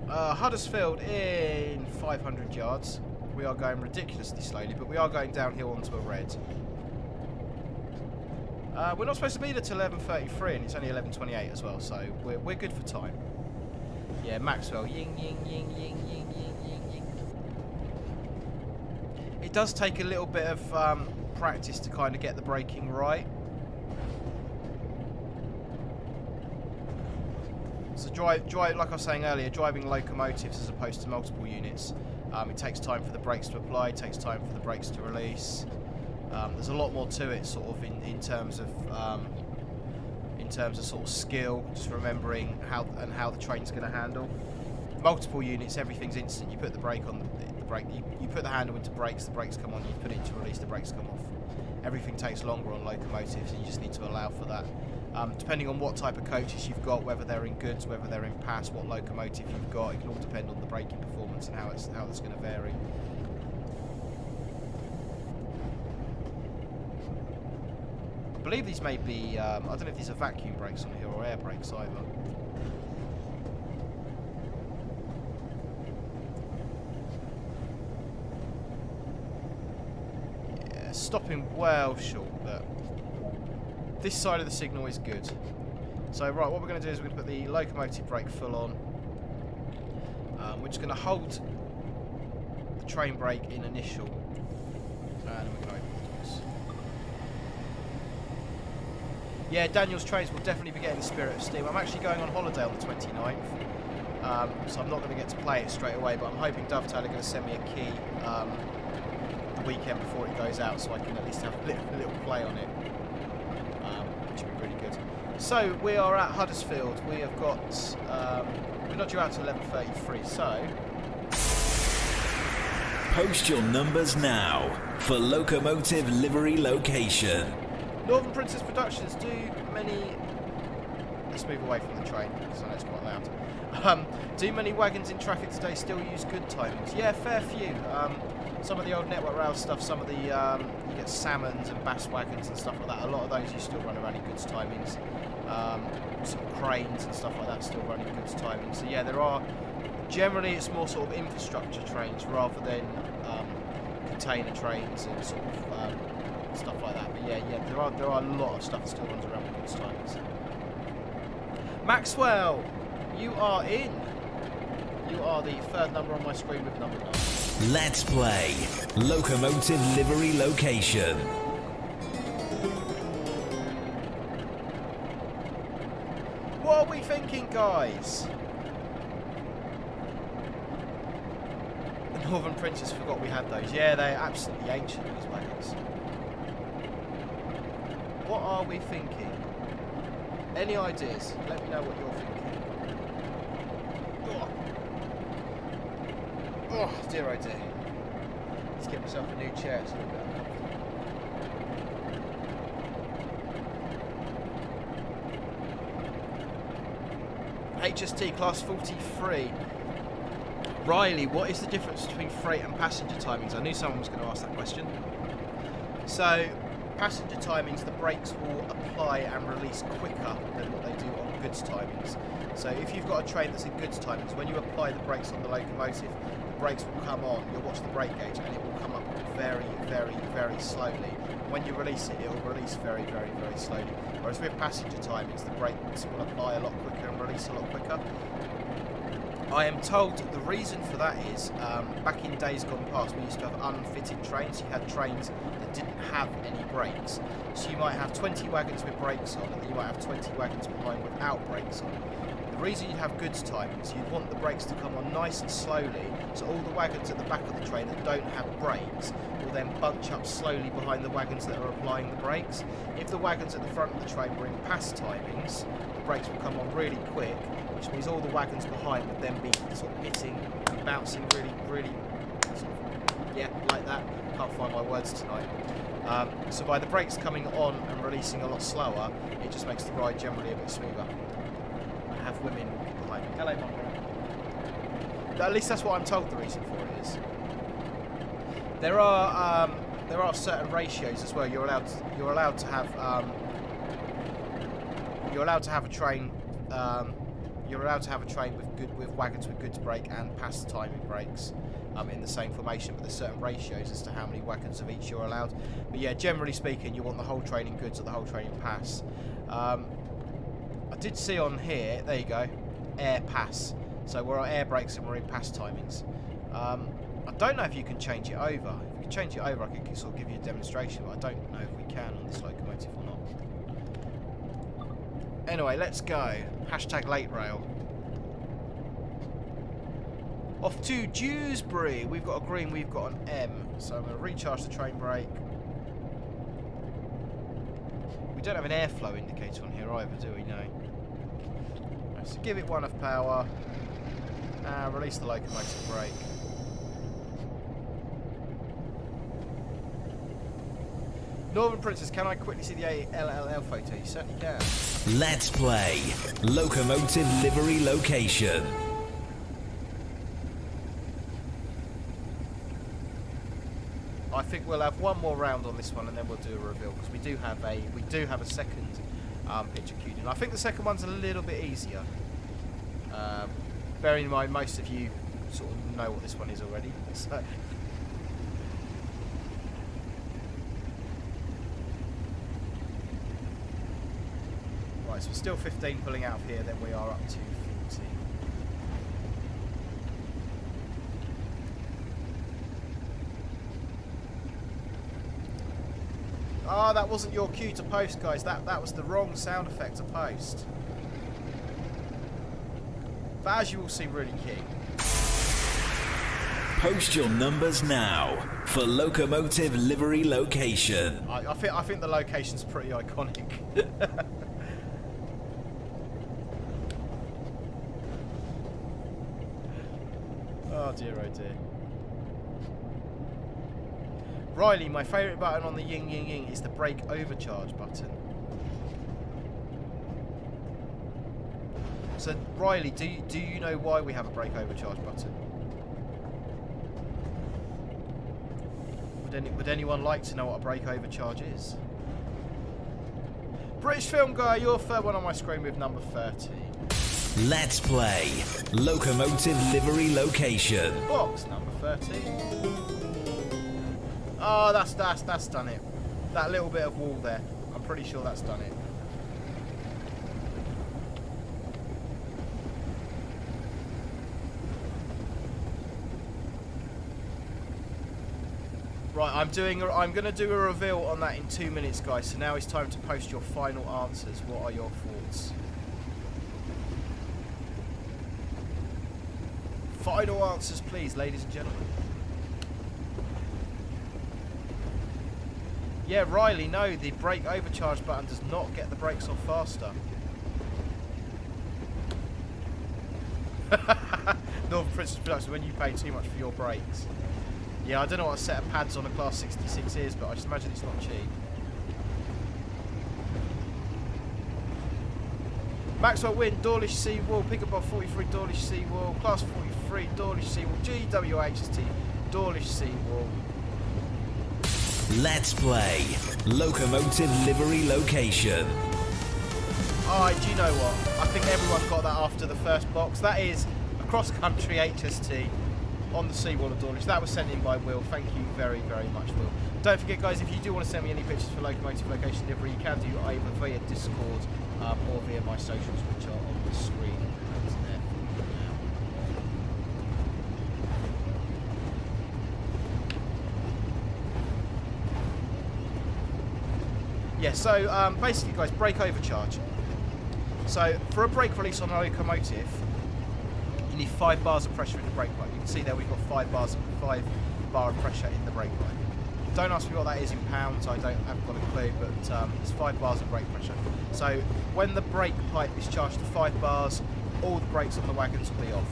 Huddersfield in 500 yards. We are going ridiculously slowly, but we are going downhill onto a red. We're not supposed to be there till 11:33, and it's only 11:28 as well, so we're good for time. Yeah, Maxwell. Ying, ying, ying, ying, ying, ying, ying, ying. It does take a little bit of practice to kind of get the braking right. So drive, like I was saying earlier, driving locomotives as opposed to multiple units, it takes time for the brakes to apply, it takes time for the brakes to release. There's a lot more to it, sort of in terms of sort of skill, just remembering how the train's going to handle. Multiple units, everything's instant. You put the brake on the brake, you put the handle into brakes, the brakes come on. You put it into release, the brakes come off. everything takes longer on locomotives, and you just need to allow for that. Depending on what type of coaches you've got, whether they're in goods, whether they're in pass, what locomotive you've got, it can all depend on the braking performance and how it's going to vary. I believe these may be, I don't know if these are vacuum brakes on here or air brakes either. Yeah, stopping well short, but this side of the signal is good. So right, what we're going to do is we're going to put the locomotive brake full on. We're just going to hold the train brake in initial, and then we're going to open the doors. Yeah, Daniel's Trains will definitely be getting the Spirit of Steam. I'm actually going on holiday on the 29th, so I'm not going to get to play it straight away, but I'm hoping Dovetail are going to send me a key the weekend before it goes out, so I can at least have a little play on it, which would be really good. So, we are at Huddersfield. We have got, we're not due out to 11:33, so... Post your numbers now for Locomotive livery location. Northern Princess Productions, do many... Let's move away from the train, because I know it's quite loud. Do many wagons in traffic today still use good timings? Yeah, fair few. Some of the old Network Rail stuff, some of the... you get salmons and bass wagons and stuff like that. A lot of those you still run around in goods timings. Some cranes and stuff like that still running goods timings. So yeah, there are... Generally, it's more sort of infrastructure trains rather than container trains and sort of stuff like that. But yeah, there are a lot of stuff that still runs around with goods timings. Maxwell, you are in. You are the third number on my screen with number 9. Let's play Locomotive livery location. What are we thinking, guys? The Northern Princess forgot we had those. Yeah, they're absolutely ancient, these wagons. What are we thinking? Any ideas? Let me know what you're thinking. Oh dear, oh dear. Let's get myself a new chair. It's a little bit uncomfortable. HST class 43. Riley, what is the difference between freight and passenger timings? I knew someone was going to ask that question. So, passenger timings, the brakes will apply and release quicker than what they do on goods timings. So if you've got a train that's in goods timings, when you apply the brakes on the locomotive, the brakes will come on, you'll watch the brake gauge, and it will come up very, very, very slowly. When you release it, it will release very, very, very slowly. Whereas with passenger timings, the brakes will apply a lot quicker and release a lot quicker. I am told the reason for that is, back in days gone past, we used to have unfitted trains. You had trains that didn't have any brakes. So you might have 20 wagons with brakes on, and then you might have 20 wagons behind without brakes on. The reason you'd have goods timings, you'd want the brakes to come on nice and slowly, so all the wagons at the back of the train that don't have brakes will then bunch up slowly behind the wagons that are applying the brakes. If the wagons at the front of the train were in pass timings, the brakes will come on really quick, which means all the wagons behind would then be sort of hitting and bouncing really, really, sort of, yeah, like that. Can't find my words tonight. So by the brakes coming on and releasing a lot slower, it just makes the ride generally a bit smoother. I have women behind me. Hello, Mum. At least that's what I'm told the reason for it is. There are certain ratios as well. You're allowed to have a train. You're allowed to have a train with wagons with goods brake and pass timing brakes in the same formation, but there's certain ratios as to how many wagons of each you're allowed. But yeah, generally speaking, you want the whole train in goods or the whole train in pass. I did see on here, there you go, air pass. So we're on air brakes and we're in pass timings. I don't know if you can change it over. If you can change it over, I could sort of give you a demonstration, but I don't know if we can on this locomotive or not. Anyway, let's go. Hashtag late rail. Off to Dewsbury. We've got a green, we've got an M. So I'm going to recharge the train brake. We don't have an airflow indicator on here either, do we? No. Right, so give it 1 of power. Release the locomotive brake. Northern Princess, can I quickly see the LLL photo? You certainly can. Let's play Locomotive livery location. I think we'll have one more round on this one, and then we'll do a reveal, because we do have a second picture queued in. I think the second one's a little bit easier. Bearing in mind most of you sort of know what this one is already. So. Right, so we're still 15 pulling out of here, then we are up to 40. Ah, that wasn't your cue to post, guys. That was the wrong sound effect to post. But as you will see, really key. Post your numbers now for Locomotive livery location. I think the location's pretty iconic. Oh dear, oh dear. Riley, my favourite button on the Ying Ying Ying is the brake overcharge button. So Riley, do you know why we have a brake overcharge button? Would anyone like to know what a brake overcharge is? British Film Guy, you're third one on my screen with number 30. Let's play Locomotive livery location. Box number 30. Oh, that's done it. That little bit of wall there. I'm pretty sure that's done it. Right, I'm going to do a reveal on that in 2 minutes, guys. So now it's time to post your final answers. What are your thoughts? Final answers, please, ladies and gentlemen. Yeah, Riley, no, the brake overcharge button does not get the brakes off faster. Northern Princess Production, when you pay too much for your brakes. Yeah, I don't know what a set of pads on a Class 66 is, but I just imagine it's not cheap. Maxwell Win, Dawlish Seawall, pick up on 43, Dawlish Seawall, Class 43, Dawlish Seawall, GWHST, Dawlish Seawall. Let's play Locomotive livery location. Alright, do you know what? I think everyone got that after the first box. That is a cross-country HST on the Seawall of Dawlish. That was sent in by Will. Thank you very, very much, Will. Don't forget, guys, if you do want to send me any pictures for Locomotive location livery, you can do either via Discord or via my socials, which are on the screen. Yeah, so basically, guys, brake overcharge. So for a brake release on a Locomotive, you need 5 bars of pressure in the brake pipe. You can see there we've got 5 bar of pressure in the brake pipe. Don't ask me what that is in pounds, haven't got a clue, but it's 5 bars of brake pressure. So when the brake pipe is charged to 5 bars, all the brakes on the wagons will be off.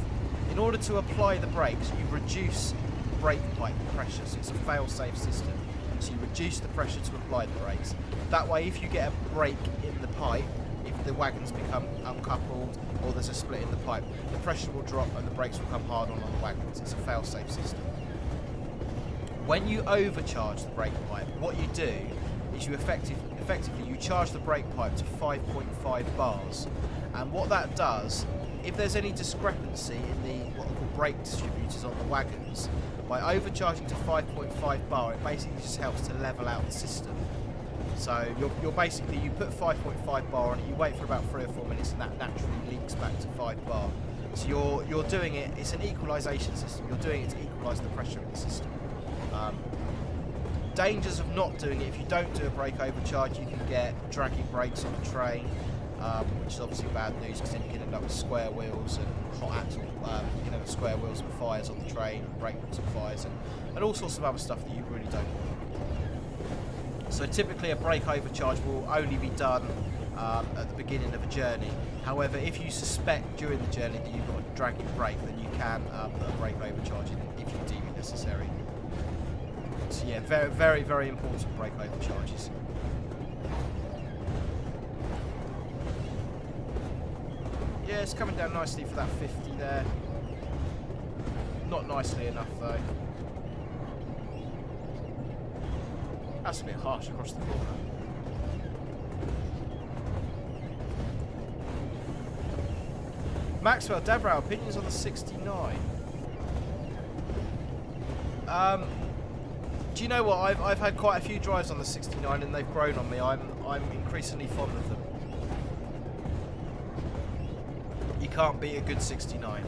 In order to apply the brakes, you reduce brake pipe pressure, so it's a fail-safe system. So you reduce the pressure to apply the brakes. That way, if you get a break in the pipe, if the wagons become uncoupled or there's a split in the pipe, the pressure will drop and the brakes will come hard on the wagons. It's a fail-safe system. When you overcharge the brake pipe, what you do is you effectively you charge the brake pipe to 5.5 bars, and what that does, if there's any discrepancy in the what are called brake distributors on the wagons, by overcharging to 5.5 bar, it basically just helps to level out the system. So you're basically, you put 5.5 bar on it, you wait for about 3 or 4 minutes, and that naturally leaks back to 5 bar. So you're doing it, it's an equalisation system, you're doing it to equalise the pressure in the system. Dangers of not doing it: if you don't do a brake overcharge, you can get dragging brakes on the train, which is obviously bad news, because then you can end up with square wheels and hot axle, square wheels and fires on the train, and brake wheels and fires, and all sorts of other stuff that you really don't want. So typically a brake overcharge will only be done at the beginning of a journey. However, if you suspect during the journey that you've got a dragging brake, then you can put a brake overcharge in if you deem it necessary. But yeah, very, very, very important brake overcharges. Yeah, it's coming down nicely for that 50 there. Not nicely enough though. That's a bit harsh across the corner. Maxwell, Dabrow, opinions on the 69? Do you know what? I've had quite a few drives on the 69 and they've grown on me. I'm increasingly fond of them. You can't beat a good 69.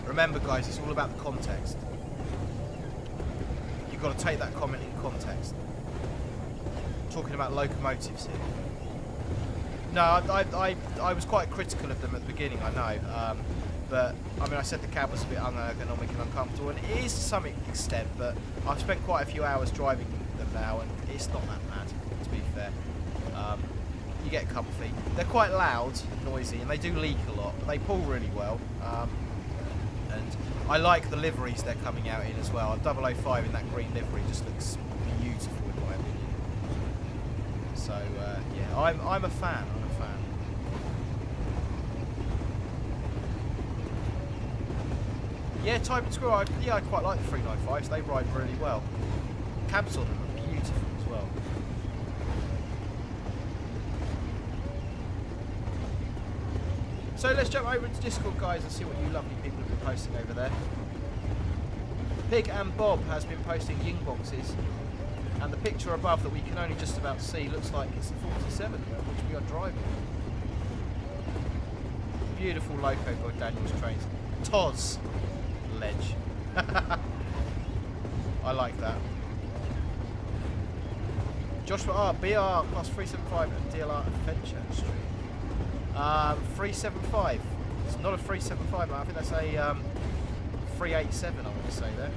Remember guys, it's all about the context. You've got to take that comment in context. I'm talking about locomotives here. No, I was quite critical of them at the beginning, I know. But, I mean, I said the cab was a bit unergonomic and uncomfortable, and it is to some extent, but I've spent quite a few hours driving them now, and it's not that bad, to be fair. You get comfy. They're quite loud and noisy, and they do leak a lot, but they pull really well. And I like the liveries they're coming out in as well. 005 in that green livery just looks beautiful, in my opinion. So, yeah, I'm a fan. Yeah, Type and Screw, I quite like the 395s. They ride really well. Cabs on them are beautiful as well. So let's jump over to Discord, guys, and see what you lovely people have been posting over there. Pig and Bob has been posting ying boxes, and the picture above that we can only just about see looks like it's the 47, which we are driving. Beautiful loco by Daniel's Trains. Toz. Ledge. I like that. Joshua R, BR plus 375 at DLR Adventure Street. 375. It's not a 375, I think that's a 387, I want to say there.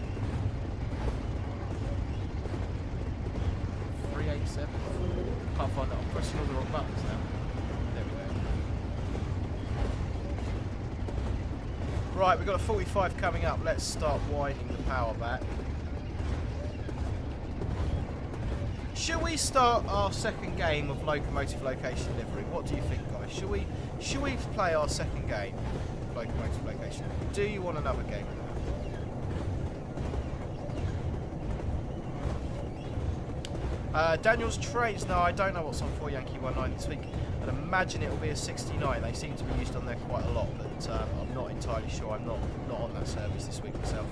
387. Can't find that. I'm pressing all the wrong buttons now. There we go. Right, we've got a 45 coming up. Let's start winding the power back. Should we start our second game of Locomotive Location Livery? What do you think, guys? Should we play our second game of Locomotive Location Livery? Do you want another game of that? Daniel's Trains. No, I don't know what's on 4 Yankee 19 this week. I'd imagine it'll be a 69. They seem to be used on there quite a lot, but I'm not entirely sure. I'm not on that service this week myself.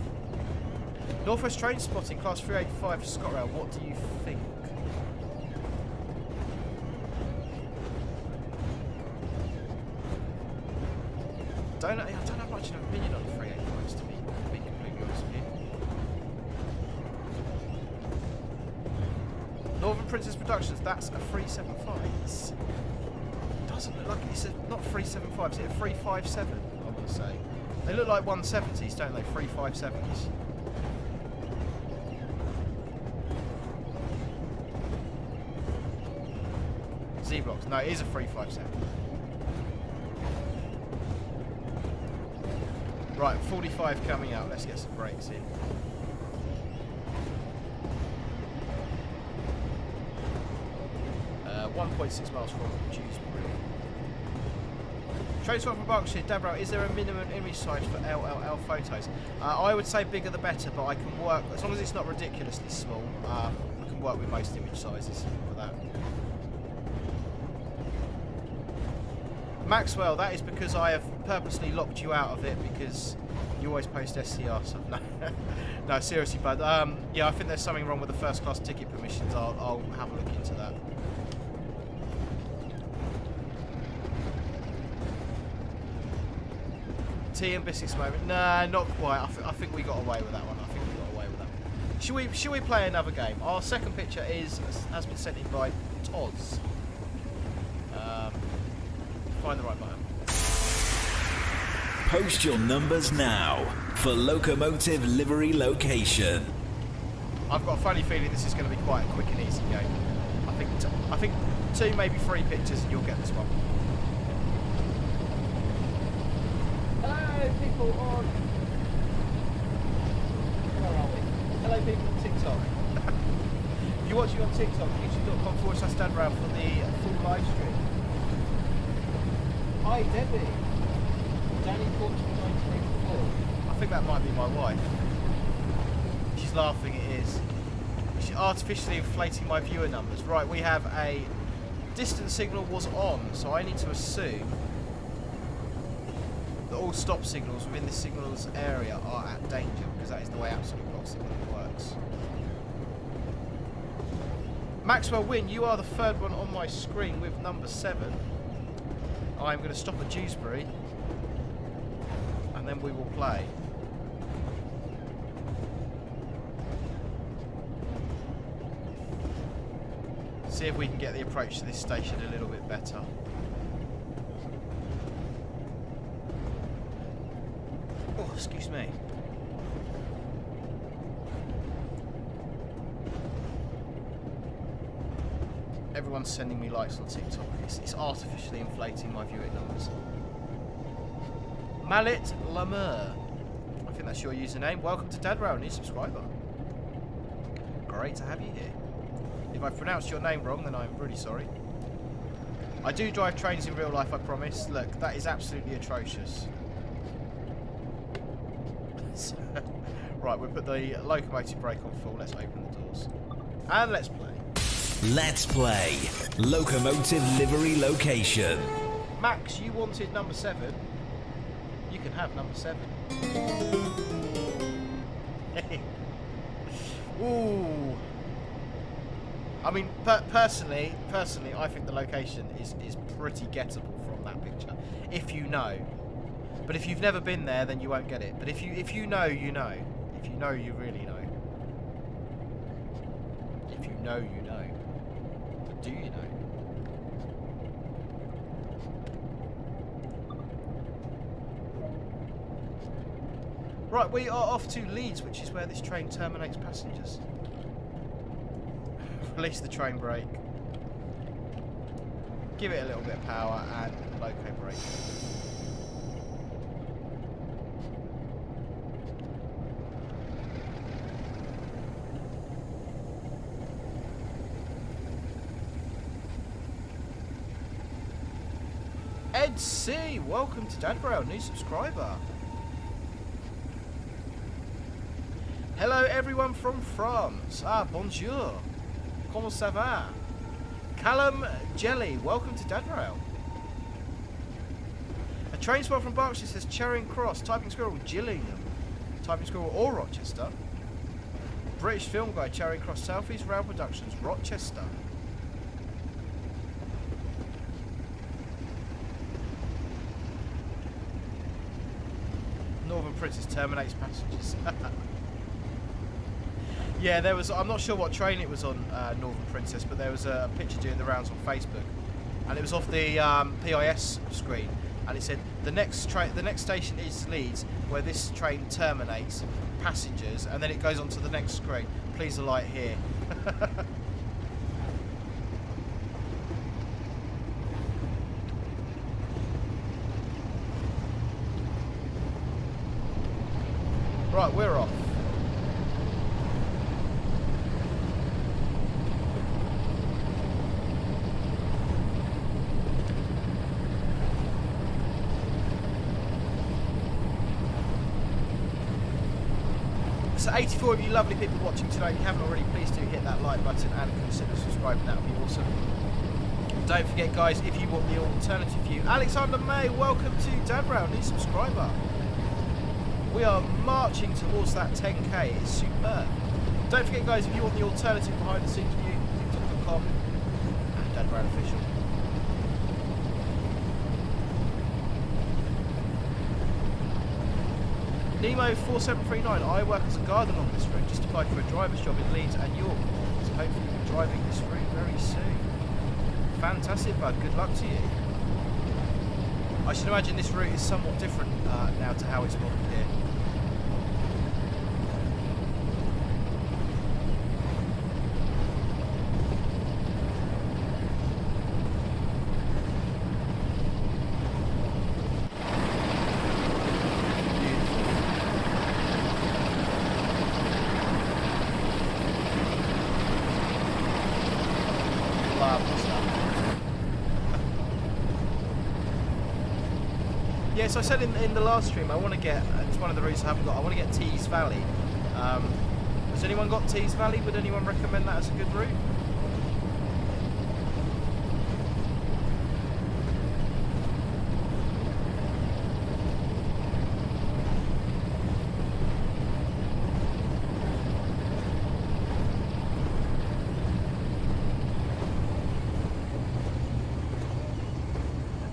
Northwest Train Spotting, Class 385 for ScotRail. What do you think? I don't have much of an opinion on the 385s, to be completely honest with you. Northern Princess Productions, that's a 375. Doesn't look like it's not 375, is it a 357, I want to say. They look like 170s, don't they? 357s. Z-Blocks, no, it is a 357. Right, 45 coming out, let's get some brakes in. Uh, 1.6 miles from Dewsbury. Train Swap from Berkshire, Dabrow, is there a minimum image size for LLL photos? I would say bigger the better, but I can work, as long as it's not ridiculously small, I can work with most image sizes for that. Maxwell, that is because I have purposely locked you out of it because you always post SCR. So no, seriously, bud. Yeah, I think there's something wrong with the first class ticket permissions. I'll have a look into that. Tea and biscuits moment. Nah, not quite. I think we got away with that one. Should we play another game? Our second picture has been sent in by Toz. Find the right button. Post your numbers now for Locomotive Livery Location. I've got a funny feeling this is going to be quite a quick and easy game. I think 2, maybe 3 pictures and you'll get this one. Hello, people on. hello people on TikTok. If you're watching on TikTok, youtube.com/DadRail for the full live stream. Hi Debbie. Danny Portugal 1984. I think that might be my wife. She's laughing, it is. She's artificially inflating my viewer numbers. Right, we have a distance signal was on, so I need to assume that all stop signals within this signals area are at danger, because that is the way absolute block signaling works. Maxwell Wynn, you are the third one on my screen with number 7. I'm going to stop at Dewsbury and then we will play. See if we can get the approach to this station a little bit better. Oh, excuse me. Everyone's sending me likes on TikTok. It's artificially inflating my viewing numbers. Mallet Lamur. I think that's your username. Welcome to DadRail, new subscriber. Great to have you here. If I pronounced your name wrong, then I'm really sorry. I do drive trains in real life, I promise. Look, that is absolutely atrocious. Right, we'll put the locomotive brake on full. Let's open the doors. And let's play. Let's play Locomotive Livery Location. Max, you wanted number 7. You can have number 7. Ooh. I mean, personally, I think the location is pretty gettable from that picture, if you know. But if you've never been there, then you won't get it. But if you know, you know. If you know, you really know. If you know, you know. But do you know? Right, we are off to Leeds, which is where this train terminates passengers. Release the train brake. Give it a little bit of power and loco brake. Ed C, welcome to DadRail, new subscriber. Hello everyone from France. Ah, bonjour. Comment ça va? Callum Jelly, welcome to DadRail. A train spot from Berkshire says Charing Cross, Typing Squirrel, Gillingham, Typing Squirrel or Rochester. British Film Guide, Charing Cross, South East Rail Productions, Rochester. Northern Princess terminates passengers. Yeah, there was. I'm not sure what train it was on, Northern Princess, but there was a picture doing the rounds on Facebook, and it was off the PIS screen, and it said the next station is Leeds, where this train terminates passengers, and then it goes on to the next screen. Please alight here. Right, we're off. So 84 of you lovely people watching tonight, if you haven't already, please do hit that like button and consider subscribing, that would be awesome. Don't forget guys, if you want the alternative view, Alexander May, welcome to DadRail, new subscriber. We are marching towards that 10k, it's superb. Don't forget guys, if you want the alternative behind the scenes view, tiktok.com and DadRail official. Nemo4739, I work as a guard along this route, just applied for a driver's job in Leeds and York, so hopefully we'll be driving this route very soon. Fantastic bud, good luck to you. I should imagine this route is somewhat different now to how it's modeled here. Lovely stuff. Yes, I said in the last stream I want to get, it's one of the routes I haven't got, I want to get Tees Valley. Has anyone got Tees Valley? Would anyone recommend that as a good route?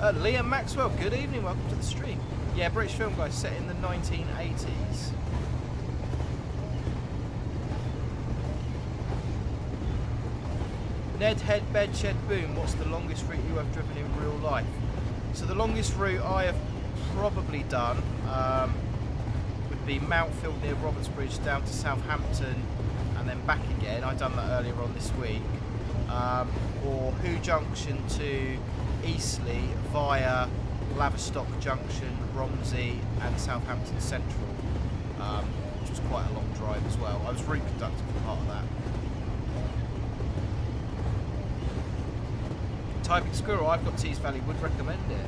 Liam Maxwell, good evening, welcome to the stream. Yeah, British film guys, set in the 1980s. Ned, head, bed, shed, boom, what's the longest route you have driven in real life? So the longest route I have probably done would be Mountfield near Robertsbridge down to Southampton and then back again. I've done that earlier on this week. Or Hoo Junction to Eastleigh via Laverstock Junction, Romsey and Southampton Central, which was quite a long drive as well. I was route conductor for part of that. Typing Squirrel, I've got Tees Valley, would recommend it.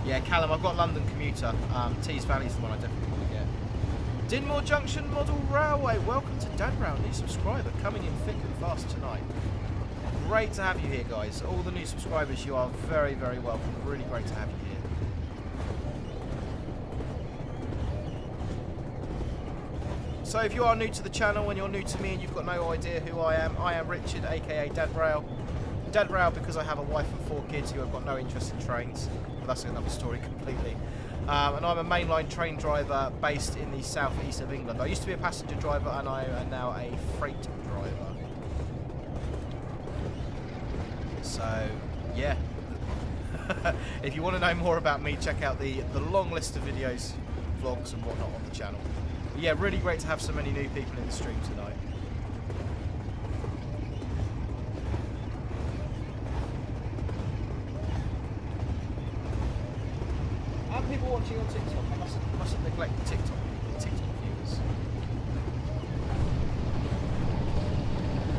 Yeah, Callum, I've got London Commuter. Tees Valley's the one I definitely want to get. Dinmore Junction Model Railway, welcome to Dad Rail, new subscriber, coming in thick and fast tonight. Great to have you here, guys. All the new subscribers, you are very, very welcome. Really great to have you here. So if you are new to the channel and you're new to me and you've got no idea who I am Richard, aka Dad Rail. Dad Rail because I have a wife and 4 kids who have got no interest in trains, but that's another story completely. And I'm a mainline train driver based in the southeast of England. I used to be a passenger driver and I am now a freight driver. So, yeah. If you want to know more about me, check out the long list of videos, vlogs and whatnot on the channel. But yeah, really great to have so many new people in the stream tonight. And people watching on TikTok. I mustn't neglect the TikTok viewers.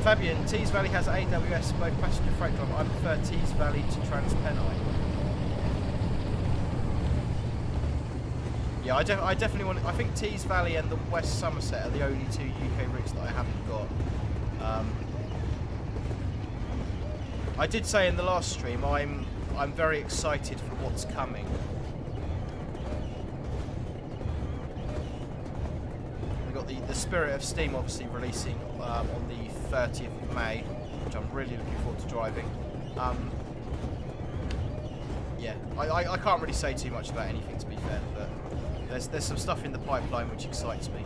Fabian, Tees Valley has AWS, both passenger freight driver. I prefer Tees Valley to Transpennine. Yeah, I definitely want. I think Tees Valley and the West Somerset are the only 2 UK routes that I haven't got. I did say in the last stream I'm very excited for what's coming. We've got the Spirit of Steam obviously releasing on the 30th of May, which I'm really looking forward to driving. Yeah, I can't really say too much about anything, to be fair, but there's some stuff in the pipeline which excites me.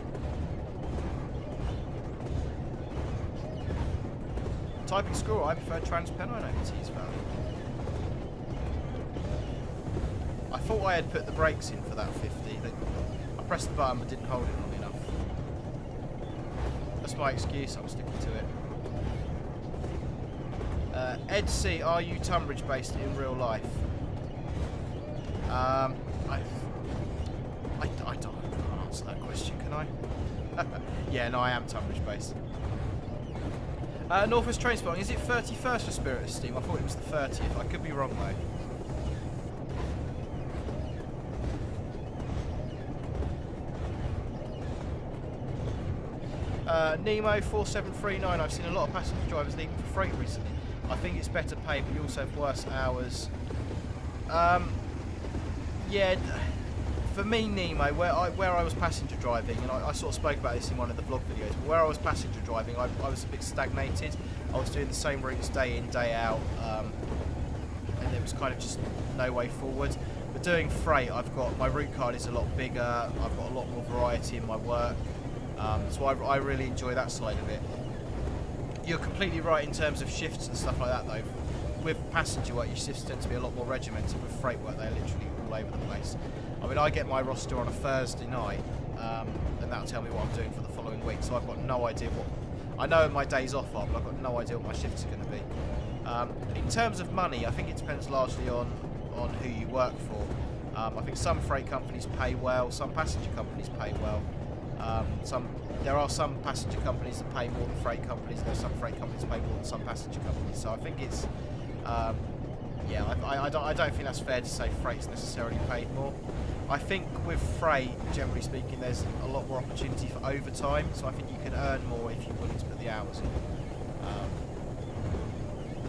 Typing Squirrel, I prefer Transpennine over Tees Valley. I thought I had put the brakes in for that 50. I pressed the button but didn't hold it long enough. That's my excuse, I'm sticking to it. Ed C, are you Tunbridge based in real life? I don't answer that question, can I? Yeah, no, I am Tunbridge based. North West Train Spotting, is it 31st for Spirit of Steam? I thought it was the 30th, I could be wrong though. Nemo 4739, I've seen a lot of passenger drivers leaving for freight recently. I think it's better paid, but you also have worse hours. Yeah, for me, Nemo, where I was passenger driving, and I sort of spoke about this in one of the vlog videos, but where I was passenger driving, I was a bit stagnated. I was doing the same routes day in, day out, and there was kind of just no way forward. But doing freight, my route card is a lot bigger, I've got a lot more variety in my work, so I really enjoy that side of it. You're completely right in terms of shifts and stuff like that though. With passenger work, your shifts tend to be a lot more regimented. With freight work, they're literally all over the place. I mean, I get my roster on a Thursday night, and that'll tell me what I'm doing for the following week, so I've got no idea what... I know my days off are, but I've got no idea what my shifts are going to be. In terms of money, I think it depends largely on who you work for. I think some freight companies pay well, some passenger companies pay well. There are some passenger companies that pay more than freight companies. There's some freight companies that pay more than some passenger companies. So I think it's, yeah, I don't think that's fair to say freight's necessarily paid more. I think with freight, generally speaking, there's a lot more opportunity for overtime. So I think you can earn more if you're willing to put the hours in.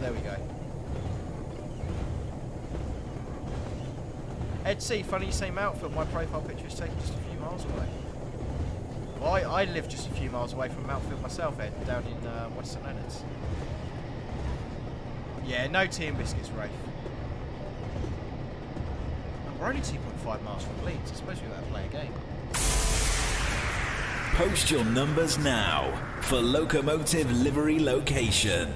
There we go. Ed C, funny you say Mountfield. My profile picture is taken just a few miles away. Well, I live just a few miles away from Mountfield myself, Ed, down in West St Leonard's. Yeah, no tea and biscuits, Rafe. And we're only 2.5 miles from Leeds. I suppose we're going to play a game. Post your numbers now for Locomotive livery location.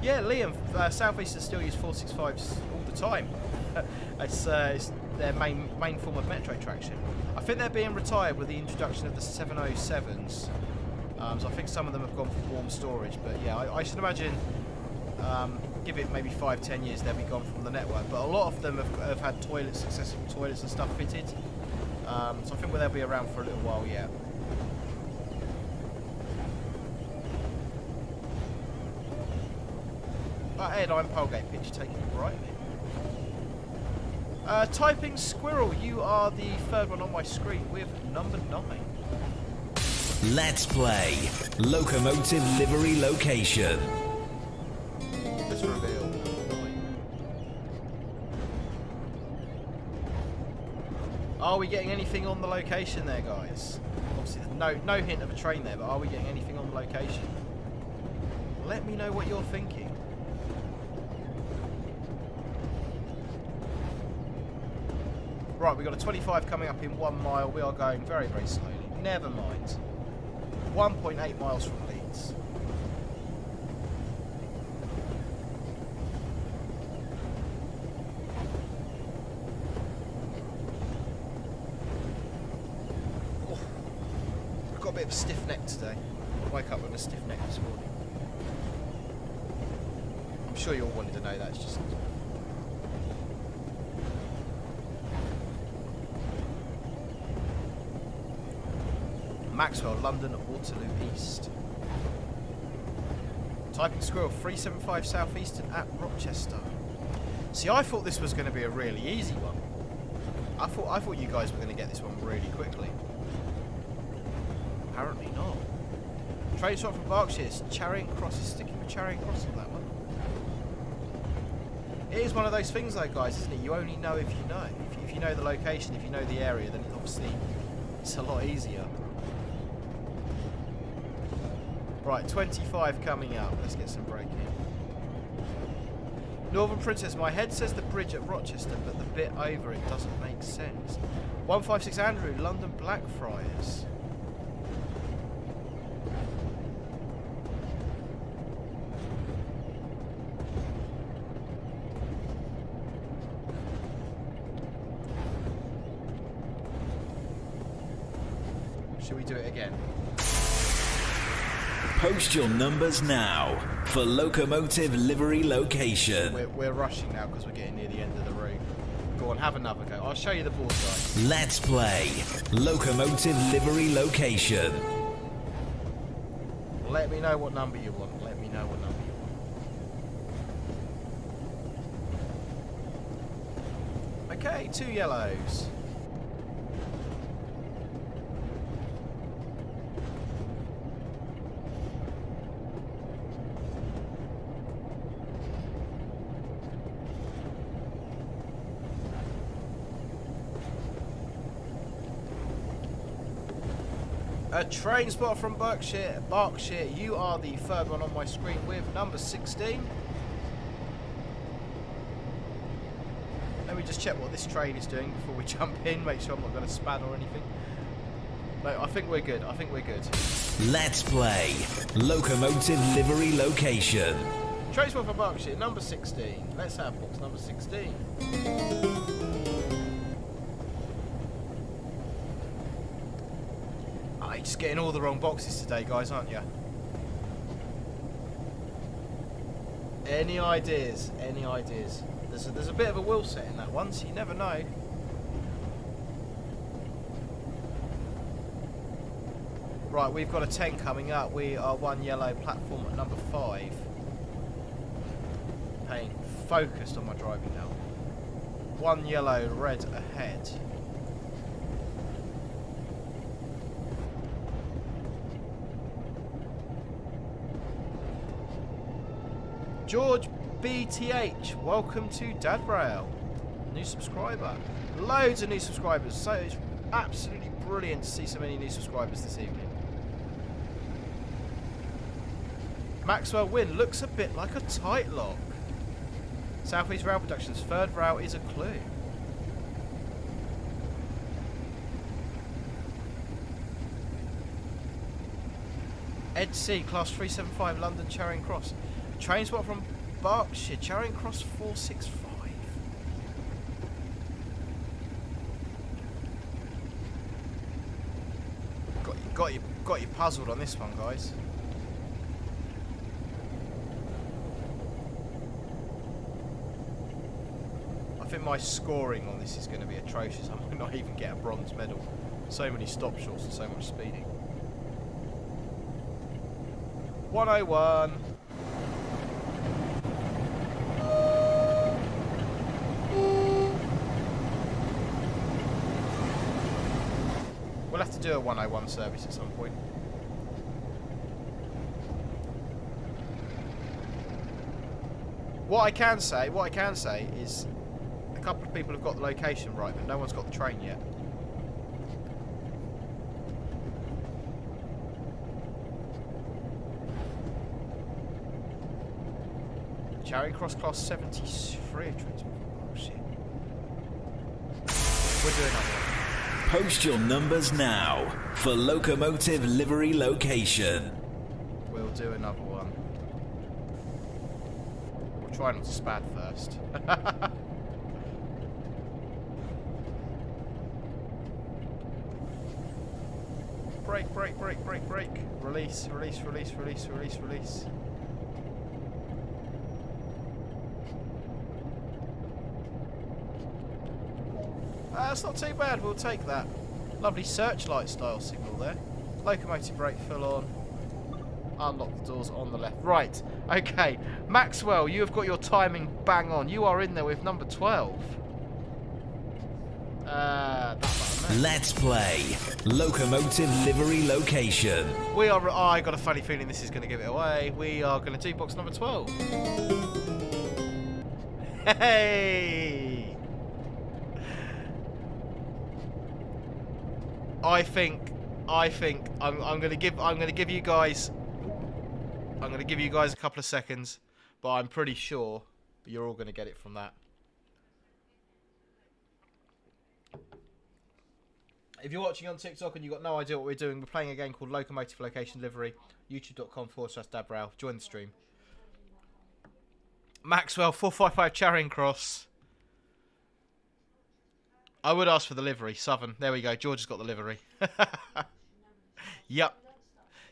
Yeah, Liam, Southeastern still use 465s all the time. It's their main form of metro traction. I think they're being retired with the introduction of the 707s. So I think some of them have gone for warm storage. But yeah, I should imagine, give it maybe 5-10 years, they'll be gone from the network. But a lot of them have had toilets, accessible toilets and stuff fitted. So I think they'll be around for a little while yet. Ed, I'm Polegate pitch, taking it rightly. Typing Squirrel, you are the third one on my screen with number 9. Let's play Locomotive livery location. Let's reveal. Are we getting anything on the location there, guys? Obviously, there's no hint of a train there, but are we getting anything on the location? Let me know what you're thinking. Right, we've got a 25 coming up in 1 mile. We are going very, very slowly. Never mind. 1.8 miles from Leeds. Oh, I've got a bit of a stiff neck today. I woke up with a stiff neck this morning. I'm sure you all wanted to know that. It's just... Maxwell, London, Waterloo East. Typing Squirrel, 375 Southeastern at Rochester. See, I thought this was going to be a really easy one. I thought you guys were going to get this one really quickly. Apparently not. Train shot from Berkshire, Charing Cross. Is sticking with Charing Cross on that one. It is one of those things though, guys, isn't it? You only know if you know. If you know the location, if you know the area, then obviously it's a lot easier. Right, 25 coming up. Let's get some braking. Northern Princess, my head says the bridge at Rochester, but the bit over it doesn't make sense. 156 Andrew, London Blackfriars. Should we do it again? Post your numbers now for Locomotive livery location. We're rushing now because we're getting near the end of the route. Go on, have another go. I'll show you the board guys. Let's play Locomotive livery location. Let me know what number you want. Let me know what number you want. Okay, 2 yellows. A train spot from Berkshire, you are the third one on my screen with number 16. Let me just check what this train is doing before we jump in, make sure I'm not going to span or anything. No, I think we're good, Let's play Locomotive livery location. Train spot from Berkshire, number 16. Let's have box number 16. You're just getting all the wrong boxes today, guys, aren't you? Any ideas? Any ideas? There's a bit of a wheel set in that one, so you never know. Right, we've got a 10 coming up. We are one yellow, platform at number 5. Paying focused on my driving now. One yellow, red ahead. George BTH, welcome to Dadbrail. New subscriber. Loads of new subscribers. So it's absolutely brilliant to see so many new subscribers this evening. Maxwell Wynn looks a bit like a tight lock. Southeast Rail Productions, third rail is a clue. Ed C, class 375, London, Charing Cross. Train spot from Berkshire, Charing Cross 465. Got you puzzled on this one, guys. I think my scoring on this is going to be atrocious. I might not even get a bronze medal. So many stop shorts and so much speeding. 101. We'll have to do a 101 service at some point. What I can say is a couple of people have got the location right, but no one's got the train yet. Charing Cross class 73 trains. Oh shit. We're doing another one. Post your numbers now for Locomotive livery location. We'll do another one. We'll try not to spad first. Brake, brake, brake, brake, brake. Release, release, release, release, release, release. That's not too bad, we'll take that. Lovely searchlight style signal there. Locomotive brake full on. Unlock the doors on the left. Right, okay. Maxwell, you have got your timing bang on. You are in there with number 12. Let's play Locomotive livery location. We are. Oh, I got a funny feeling this is going to give it away. We are going to do box number 12. Hey! I think I'm going to give you guys a couple of seconds, but I'm pretty sure you're all going to get it from that. If you're watching on TikTok and you've got no idea what we're doing, we're playing a game called Locomotive Location Livery. YouTube.com/Dabrail. Join the stream. Maxwell 455 Charing Cross. I would ask for the livery. Southern. There we go. George has got the livery. Yep.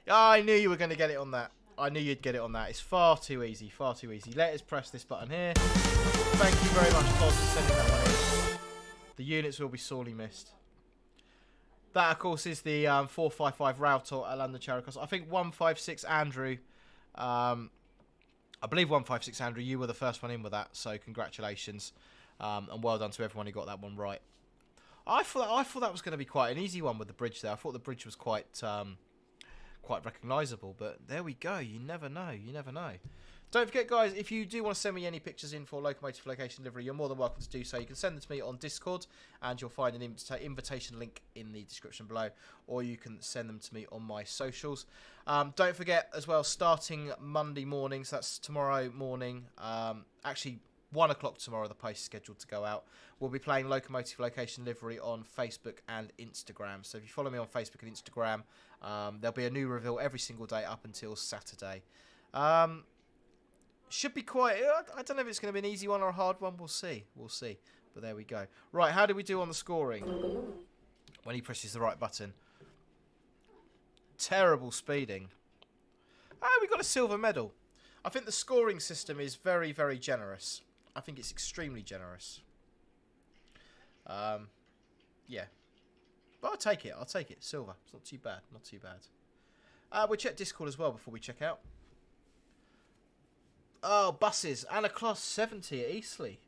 I knew you were going to get it on that. I knew you'd get it on that. It's far too easy. Far too easy. Let us press this button here. Thank you very much, Pod, for sending that one in. The units will be sorely missed. That, of course, is the 455 Rail Tour at London Charing Cross. I think 156 Andrew. I believe 156 Andrew, you were the first one in with that. So congratulations. And well done to everyone who got that one right. I thought that was going to be quite an easy one with the bridge there. I thought the bridge was quite recognisable, but there we go. You never know. You never know. Don't forget, guys, if you do want to send me any pictures in for Locomotive Location Livery, you're more than welcome to do so. You can send them to me on Discord, and you'll find an invitation link in the description below, or you can send them to me on my socials. Don't forget, as well, starting Monday morning, so that's tomorrow morning, actually 1 o'clock tomorrow, the post is scheduled to go out. We'll be playing Locomotive Location Livery on Facebook and Instagram. So if you follow me on Facebook and Instagram, there'll be a new reveal every single day up until Saturday. Should be quite... I don't know if it's going to be an easy one or a hard one. We'll see. We'll see. But there we go. Right, how do we do on the scoring? When he presses the right button. Terrible speeding. Ah, we got a silver medal. I think the scoring system is very, very generous. I think it's extremely generous. Yeah. But I'll take it. I'll take it. Silver. It's not too bad. Not too bad. We'll check Discord as well before we check out. Oh, buses. And a Class 70 at Eastleigh.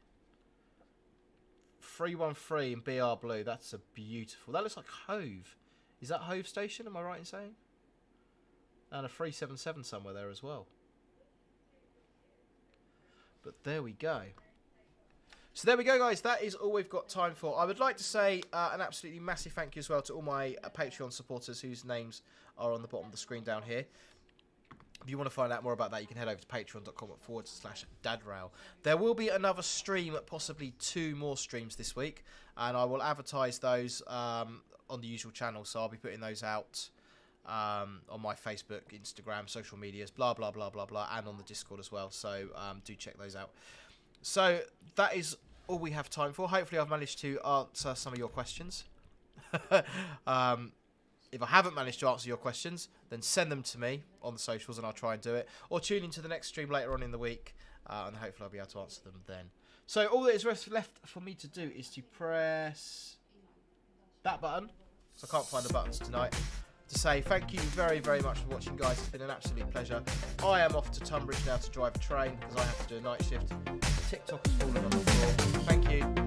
313 in BR Blue. That's a beautiful... That looks like Hove. Is that Hove Station? Am I right in saying? And a 377 somewhere there as well. But there we go. So there we go, guys. That is all we've got time for. I would like to say an absolutely massive thank you as well to all my Patreon supporters whose names are on the bottom of the screen down here. If you want to find out more about that, you can head over to patreon.com/dadrail. There will be another stream, possibly 2 more streams this week, and I will advertise those on the usual channels. So I'll be putting those out on my Facebook, Instagram, social medias, blah, blah, blah, blah, blah, and on the Discord as well. So do check those out. So that is all we have time for. Hopefully I've managed to answer some of your questions. If I haven't managed to answer your questions, then send them to me on the socials and I'll try and do it. Or tune into the next stream later on in the week and hopefully I'll be able to answer them then. So all that is left for me to do is to press that button. So I can't find the buttons tonight. To say thank you very, very much for watching, guys. It's been an absolute pleasure. I am off to Tunbridge now to drive a train because I have to do a night shift. TikTok has fallen on the floor. Thank you.